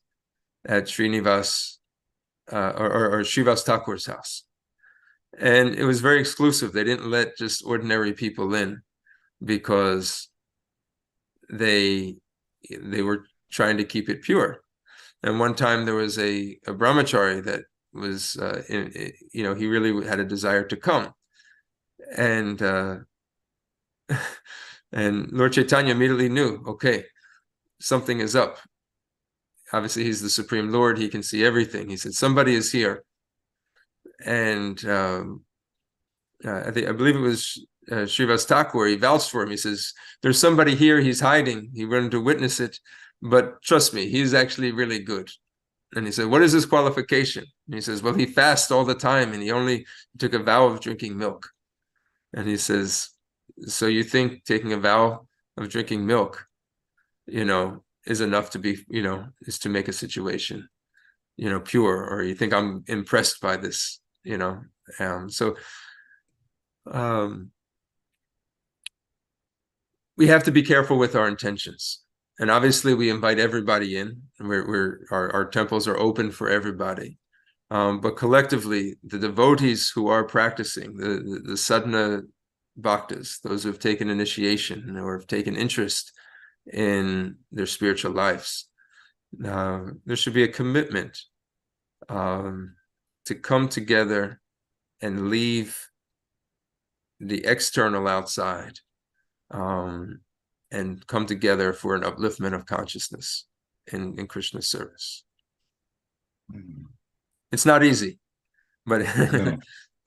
Speaker 3: at Srinivas or Srivas Thakur's house. And it was very exclusive. They didn't let just ordinary people in because they were trying to keep it pure. And one time there was a Brahmachari that was, he really had a desire to come. And Lord Chaitanya immediately knew, okay, something is up. Obviously, he's the Supreme Lord. He can see everything. He said, somebody is here. And I believe it was Srivas Thakur. He vouched for him. He says, there's somebody here. He's hiding. He wanted to witness it. But trust me, he's actually really good. And he said, what is his qualification? And he says, well, he fasts all the time, and he only took a vow of drinking milk. And he says, so you think taking a vow of drinking milk, is enough to be, is to make a situation, pure, or you think I'm impressed by this, we have to be careful with our intentions. And obviously we invite everybody in, and our temples are open for everybody. But collectively, the devotees who are practicing, the sadhana bhaktas, those who have taken initiation or have taken interest in their spiritual lives, there should be a commitment to come together and leave the external outside, and come together for an upliftment of consciousness in Krishna's service. It's not easy, but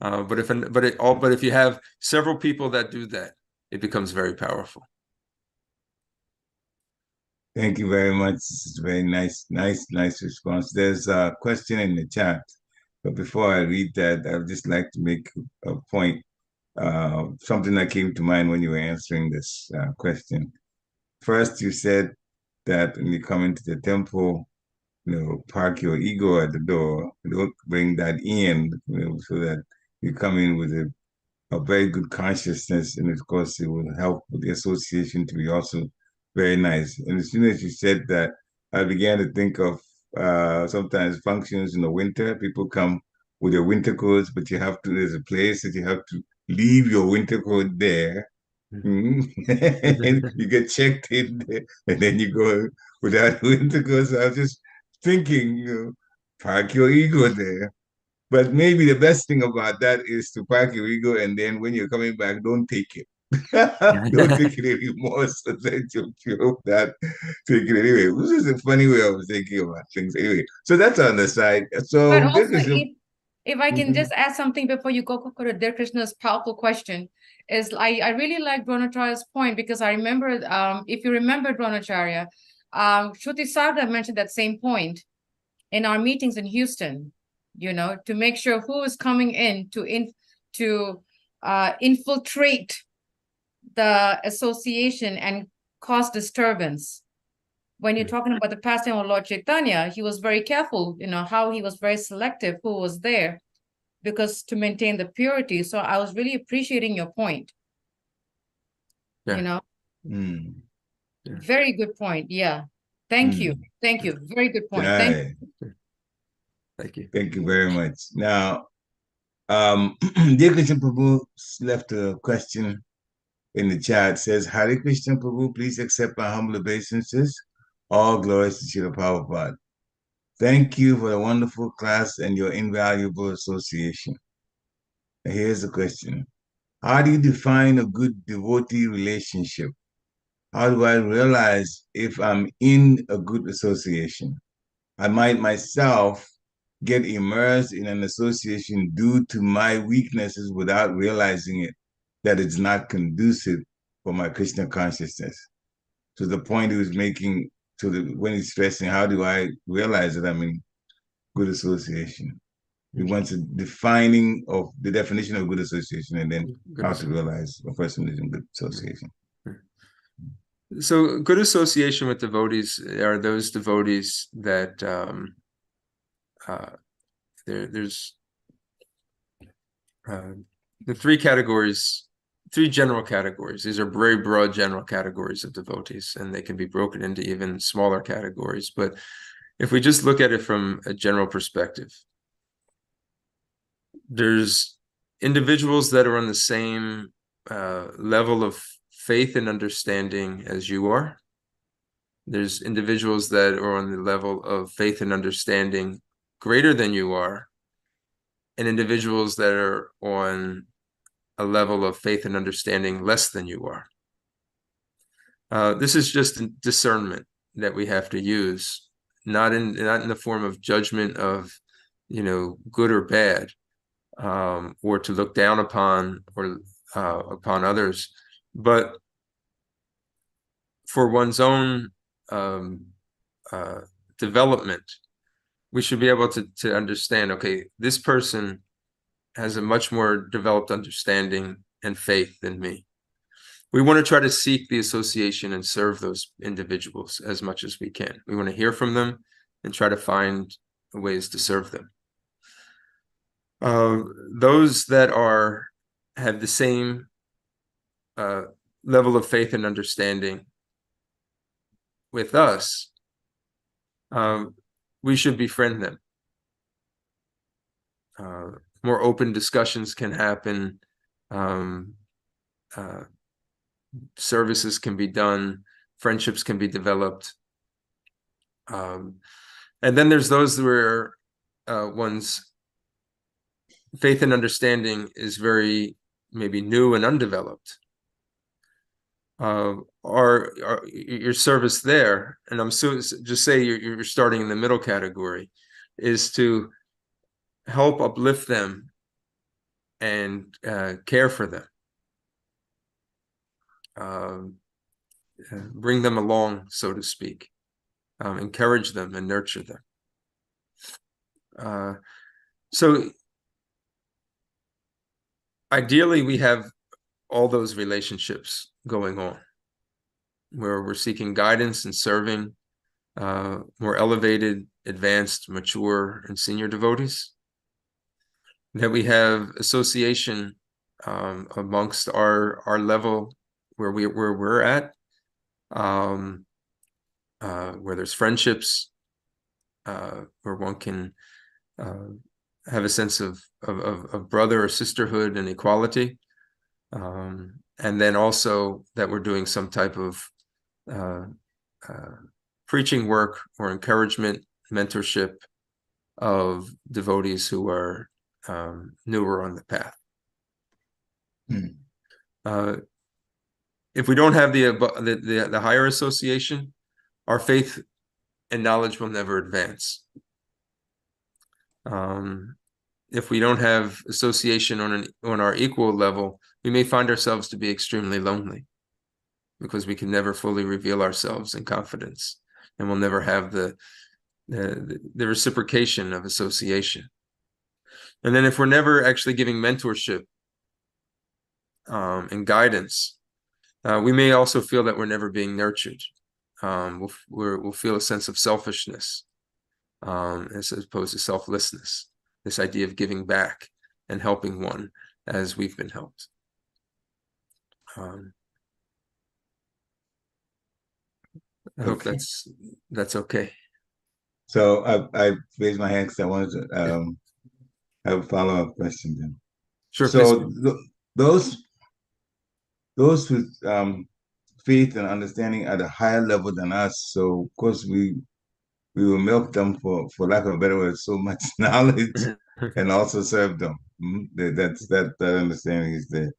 Speaker 2: No.
Speaker 3: but if you have several people that do that, it becomes very powerful.
Speaker 2: Thank you very much. This is a very nice response. There's a question in the chat, but before I read that, I would just like to make a point. Something that came to mind when you were answering this question. First, you said that when you come into the temple, park your ego at the door. Don't bring that in, so that you come in with a very good consciousness, and of course, it will help with the association to be also very nice. And as soon as you said that, I began to think of sometimes functions in the winter. People come with their winter coats, but there's a place that you have to leave your winter coat there. And you get checked in there, and then you go without winter coat. So I was just thinking, park your ego there. But maybe the best thing about that is to park your ego, and then when you're coming back, don't take it. Don't take it anymore, so that you hope that take it anyway. This is a funny way of thinking about things. Anyway, so that's on the side. So
Speaker 5: But also, if I can
Speaker 2: Mhm.
Speaker 5: just add something before you go to Dear Krishna's powerful question, is I really like Dronacharya's point, because I remember, if you remember Dronacharya, Shruti Sarda mentioned that same point in our meetings in Houston, to make sure who is coming in to infiltrate the association and cause disturbance. When you're talking about the pastime of Lord Chaitanya, he was very careful, how he was very selective who was there, because to maintain the purity. So I was really appreciating your point.
Speaker 3: Yeah.
Speaker 5: Very good point. Yeah. Thank you. Thank you. Very good point.
Speaker 2: Thank you. Thank you very much. Now, Dear Krishna Prabhu left a question in the chat. Says, Hare Krishna Prabhu, please accept my humble obeisances. All glories to Srila Prabhupada. Thank you for the wonderful class and your invaluable association. Here's the question. How do you define a good devotee relationship? How do I realize if I'm in a good association? I might myself get immersed in an association due to my weaknesses without realizing it, that it's not conducive for my Krishna consciousness. So the point he was making, when he's stressing, how do I realize that I'm in good association? He wants a defining of the definition of good association, and then how to realize a person is in good association.
Speaker 3: So good association with devotees are those devotees that there's the three general categories. These are very broad general categories of devotees, and they can be broken into even smaller categories. But if we just look at it from a general perspective, there's individuals that are on the same level of faith and understanding as you are. There's individuals that are on the level of faith and understanding greater than you are, and individuals that are on a level of faith and understanding less than you are. This is just discernment that we have to use, not in the form of judgment of, good or bad, or to look down upon or upon others, but for one's own development. We should be able to understand, okay, this person has a much more developed understanding and faith than me. We want to try to seek the association and serve those individuals as much as we can. We want to hear from them and try to find ways to serve them. Those that have the same level of faith and understanding with us, we should befriend them. More open discussions can happen. Services can be done. Friendships can be developed. And then there's those where one's faith and understanding is very maybe new and undeveloped. Your service there, and I'm just say you're starting in the middle category, is to help uplift them and care for them, bring them along, so to speak, encourage them and nurture them. So ideally, we have all those relationships going on, where we're seeking guidance and serving more elevated, advanced, mature, and senior devotees. That we have association amongst our level where we're at, where there's friendships, where one can have a sense of brother or sisterhood and equality, and then also that we're doing some type of preaching work or encouragement, mentorship of devotees who are newer on the path. If we don't have the higher association, our faith and knowledge will never advance. If we don't have association on our equal level, we may find ourselves to be extremely lonely, because we can never fully reveal ourselves in confidence, and we'll never have the reciprocation of association. And then if we're never actually giving mentorship and guidance, we may also feel that we're never being nurtured. We'll feel a sense of selfishness as opposed to selflessness, this idea of giving back and helping one as we've been helped. I hope that's okay.
Speaker 2: So I raised my hand because I wanted to have a follow-up question then.
Speaker 3: Sure.
Speaker 2: So those with faith and understanding at a higher level than us, so of course we will milk them for lack of a better word, so much knowledge, and also serve them. That understanding is there.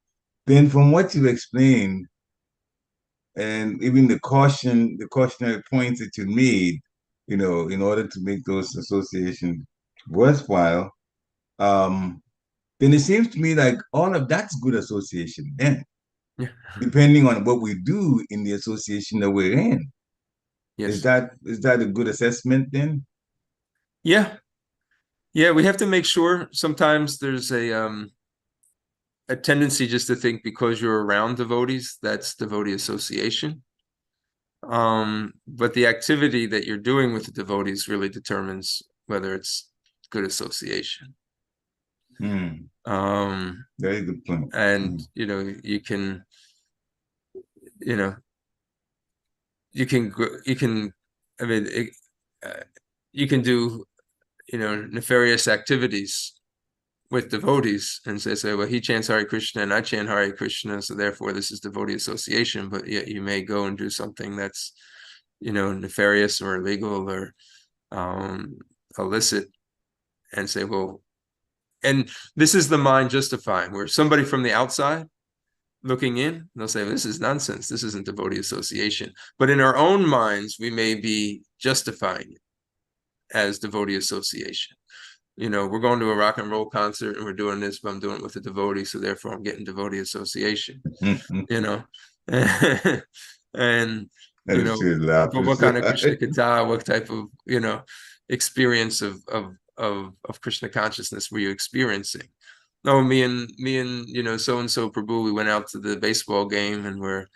Speaker 2: Then from what you explained, and even the cautionary points that you made, in order to make those associations worthwhile, then it seems to me like all of that's good association then, depending on what we do in the association that we're in.
Speaker 3: Yes.
Speaker 2: Is that a good assessment then?
Speaker 3: Yeah. We have to make sure. Sometimes there's a tendency just to think because you're around devotees, that's devotee association. But the activity that you're doing with the devotees really determines whether it's good association.
Speaker 2: Very good point.
Speaker 3: And you can do nefarious activities with devotees and say, well, he chants Hare Krishna and I chant Hare Krishna, so therefore this is devotee association. But yet you may go and do something that's nefarious or illegal or illicit, and say, well, and this is the mind justifying, where somebody from the outside looking in, they'll say, this is nonsense, this isn't devotee association. But in our own minds, we may be justifying it as devotee association. We're going to a rock and roll concert and we're doing this, but I'm doing it with a devotee, so therefore I'm getting devotee association. And what kind of Krishna Katha, what type of experience of Krishna consciousness were you experiencing? No, me and so and so Prabhu, we went out to the baseball game and we're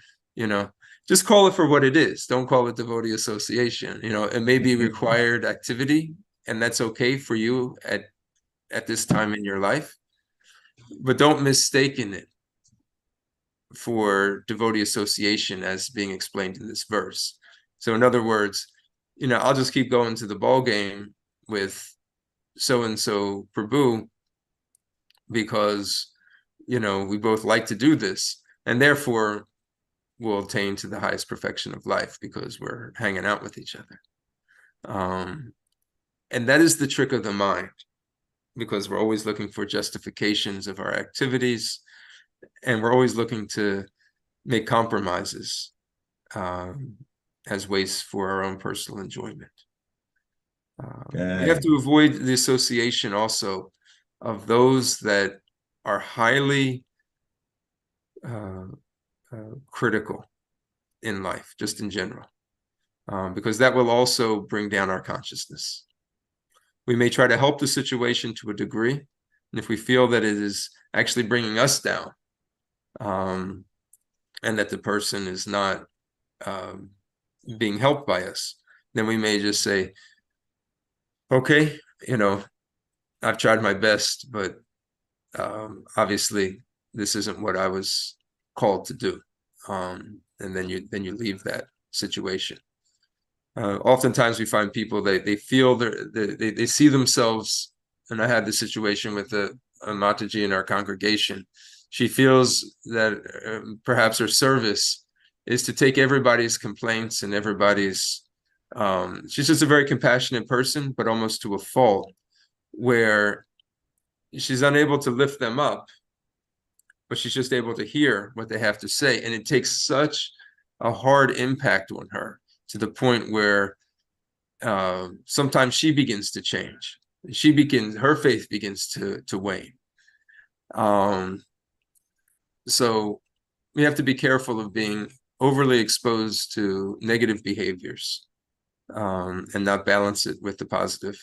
Speaker 3: just call it for what it is. Don't call it devotee association. It may be required activity and that's okay for you at this time in your life, but don't mistake it for devotee association as being explained in this verse. So in other words, I'll just keep going to the ball game with so-and-so Prabhu because, we both like to do this, and therefore we'll attain to the highest perfection of life because we're hanging out with each other. And that is the trick of the mind, because we're always looking for justifications of our activities, and we're always looking to make compromises as ways for our own personal enjoyment. We have to avoid the association also of those that are highly critical in life, just in general, because that will also bring down our consciousness. We may try to help the situation to a degree, and if we feel that it is actually bringing us down, and that the person is not being helped by us, then we may just say, okay, I've tried my best, but obviously this isn't what I was called to do. And then you leave that situation. Oftentimes we find people, they feel they see themselves, and I had this situation with a Mataji in our congregation. She feels that perhaps her service is to take everybody's complaints and everybody's, she's just a very compassionate person, but almost to a fault, where she's unable to lift them up, but she's just able to hear what they have to say. And it takes such a hard impact on her to the point where sometimes she begins to change. Her faith begins to wane. So we have to be careful of being overly exposed to negative behaviors, and not balance it with the positive.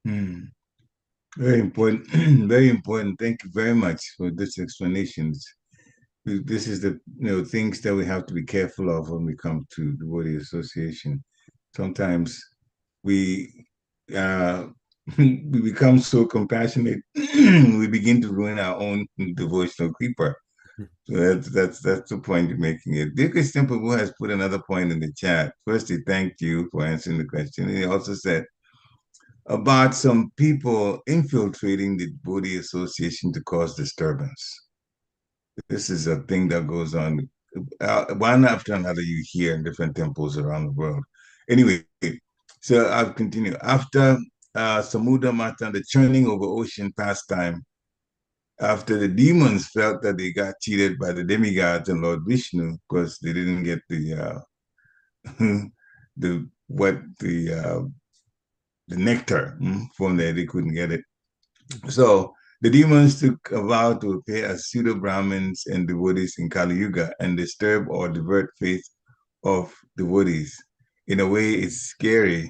Speaker 2: Very important. Very important. Thank you very much for this explanation. This is the things that we have to be careful of when we come to devotee association. Sometimes we we become so compassionate, we begin to ruin our own devotional keeper. So that's the point you're making. It. Dear Christian Prabhu has put another point in the chat. First, he thanked you for answering the question. And he also said about some people infiltrating the devotee association to cause disturbance. This is a thing that goes on one after another. You hear in different temples around the world. Anyway, so I'll continue. After Samudra Matan, the churning over ocean pastime, after the demons felt that they got cheated by the demigods and Lord Vishnu because they didn't get the nectar from there, they couldn't get it. So the demons took a vow to appear as pseudo-Brahmins and devotees in Kali Yuga and disturb or divert faith of devotees. In a way, it's scary.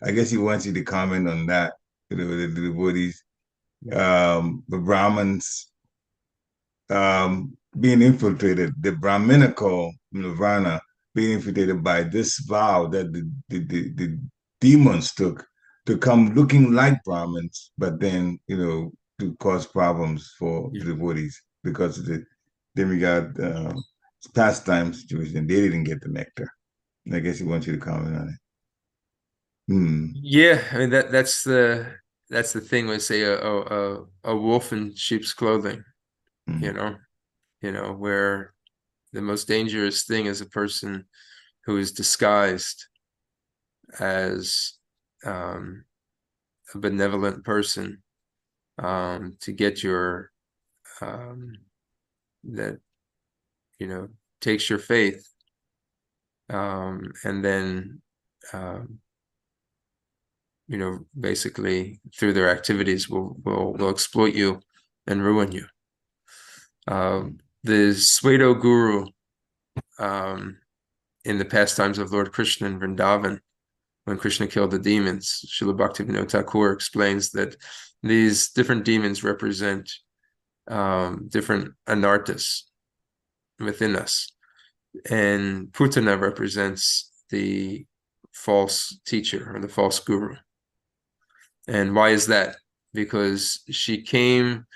Speaker 2: I guess he wants you to comment on that. The devotees, the Brahmins being infiltrated, the Brahminical Nirvana being infiltrated by this vow that the demons took to come looking like Brahmins, but then, to cause problems for the devotees because of the demigod pastime situation. They didn't get the nectar. And I guess he wants you to comment on it.
Speaker 3: Yeah, I mean that's the thing when say a wolf in sheep's clothing, where the most dangerous thing is a person who is disguised as a benevolent person to get your that takes your faith, and then basically through their activities will exploit you and ruin you. The pseudo guru in the pastimes of Lord Krishna in Vrindavan, when Krishna killed the demons, Srila Bhaktivinoda Thakur explains that these different demons represent different anartas within us, and Putana represents the false teacher or the false guru. And why is that? Because she came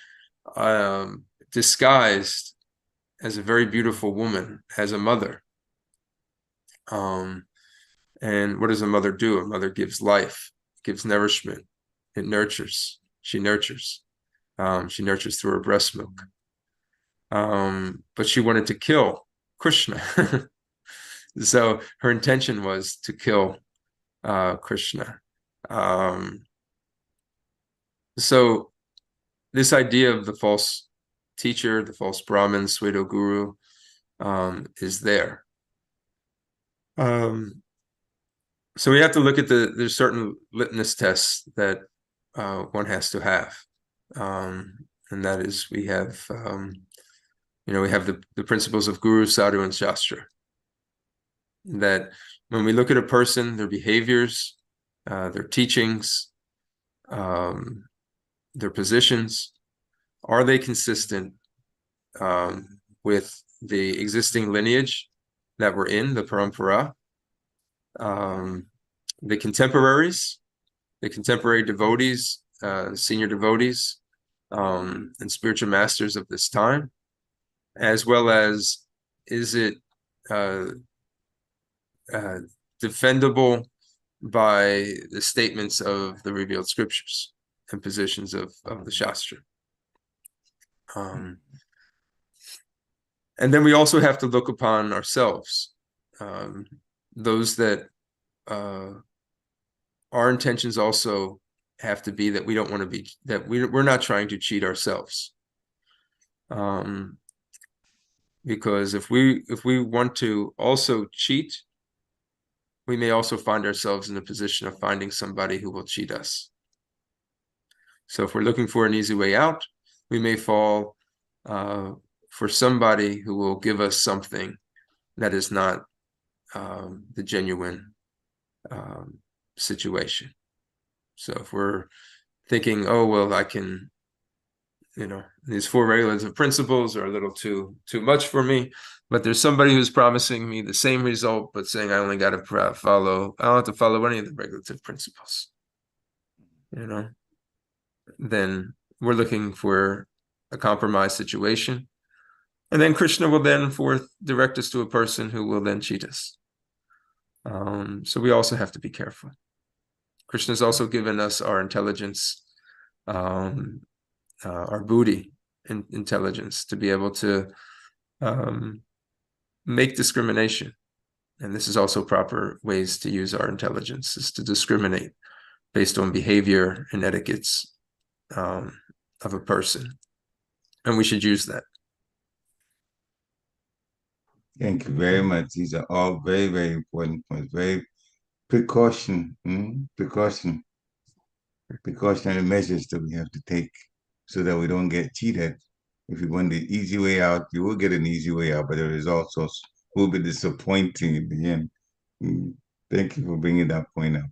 Speaker 3: disguised as a very beautiful woman, as a mother. And what does a mother do? A mother gives life, gives nourishment. It nurtures. She nurtures. She nurtures through her breast milk. But she wanted to kill Krishna. So her intention was to kill Krishna. So this idea of the false teacher, the false Brahmin, pseudo guru, is there. So we have to look at there's certain litmus tests that one has to have. And that is, we have the principles of Guru, Sadhu, and Shastra. That when we look at a person, their behaviors, their teachings, their positions, are they consistent with the existing lineage that we're in, the parampara, the contemporary devotees, senior devotees, and spiritual masters of this time, as well as, is it defendable by the statements of the revealed scriptures and positions of the Shastra. And then we also have to look upon ourselves, those that our intentions also have to be that we don't want to be, that we're not trying to cheat ourselves. Because if we want to also cheat, we may also find ourselves in the position of finding somebody who will cheat us. So if we're looking for an easy way out, we may fall for somebody who will give us something that is not the genuine situation. So if we're thinking, oh, well, I can, these 4 regulative principles are a little too much for me, but there's somebody who's promising me the same result, but saying I only got to I don't have to follow any of the regulative principles, then we're looking for a compromise situation. And then Krishna will then direct us to a person who will then cheat us. So we also have to be careful. Krishna's also given us our intelligence, our buddhi intelligence, to be able to make discrimination. And this is also proper ways to use our intelligence, is to discriminate based on behavior and etiquettes of a person. And we should use that.
Speaker 2: Thank you very much. These are all very, very important points. Very precautionary measures that we have to take so that we don't get cheated. If you want the easy way out, you will get an easy way out, but the results also will be disappointing in the end. Thank you for bringing that point up.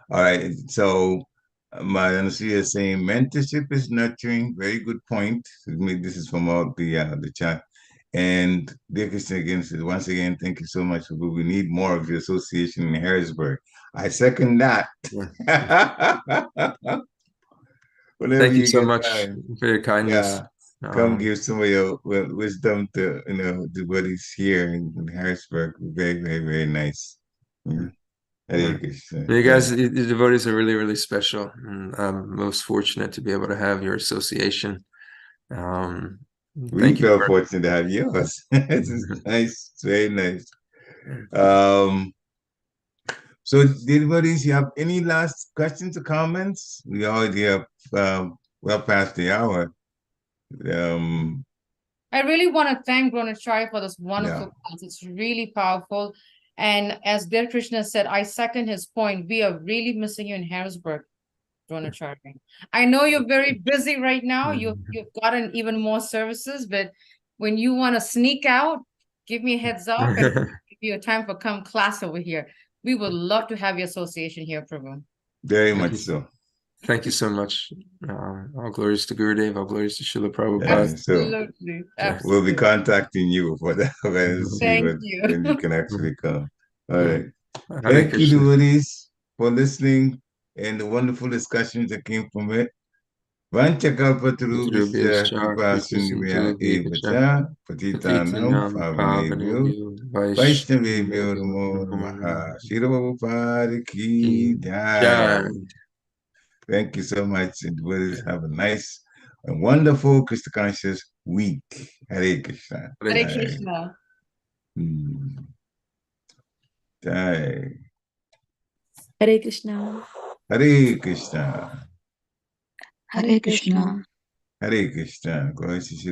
Speaker 2: All right, so Madanasia is saying mentorship is nurturing. Very good point. This is from all the chat. And Dear Krishna again says, once again, thank you so much. We need more of your association in Harrisburg. I second that.
Speaker 3: Thank you so much for your kindness.
Speaker 2: Yeah. Come give some of your wisdom to the buddies here in Harrisburg. Very, very, very nice.
Speaker 3: You guys, the devotees are really, really special. And I'm most fortunate to be able to have your association.
Speaker 2: We feel fortunate to have yours. It's nice. It's very nice. So, devotees, you have any last questions or comments? We already have well past the hour.
Speaker 5: I really want to thank Dronacharya for this wonderful class. It's really powerful. And as Dear Krishna said, I second his point. We are really missing you in Harrisburg, Dronacharya. I know you're very busy right now. You've gotten even more services, but when you want to sneak out, give me a heads up and give you a time for come class over here. We would love to have your association here, Prabhu.
Speaker 2: Very much so.
Speaker 3: Thank you so much. All glories to Gurudev, all glories to Srila Prabhupada.
Speaker 5: Absolutely.
Speaker 2: We'll be contacting you for that.
Speaker 5: Thank you.
Speaker 2: When you can actually come. All right.
Speaker 3: Hare
Speaker 2: Thank you,
Speaker 3: Krishna.
Speaker 2: devotees, for listening and the wonderful discussions that came from it. Vanchakalpatarubhishya
Speaker 3: Pitrubhyascha
Speaker 2: kripa sindhuvya
Speaker 3: kripasintuvyavacha
Speaker 2: evacha patitanam
Speaker 3: patitinam
Speaker 2: pavanebhyo
Speaker 3: pavanebhyo
Speaker 2: vaishnavebhyo
Speaker 3: vaishnavebhyo
Speaker 2: namo namaha. Shira Prabhupada
Speaker 3: ki
Speaker 2: ki jai.
Speaker 3: jai.
Speaker 2: Thank you so much, and devotees have a nice and wonderful Krishna conscious week. Hare Krishna.
Speaker 3: Hare
Speaker 5: Hare
Speaker 2: Jai.
Speaker 5: Krishna.
Speaker 2: Jai.
Speaker 6: Hare Krishna.
Speaker 2: Hare Krishna.
Speaker 6: Hare Krishna.
Speaker 2: Hare Krishna. Glory to Shri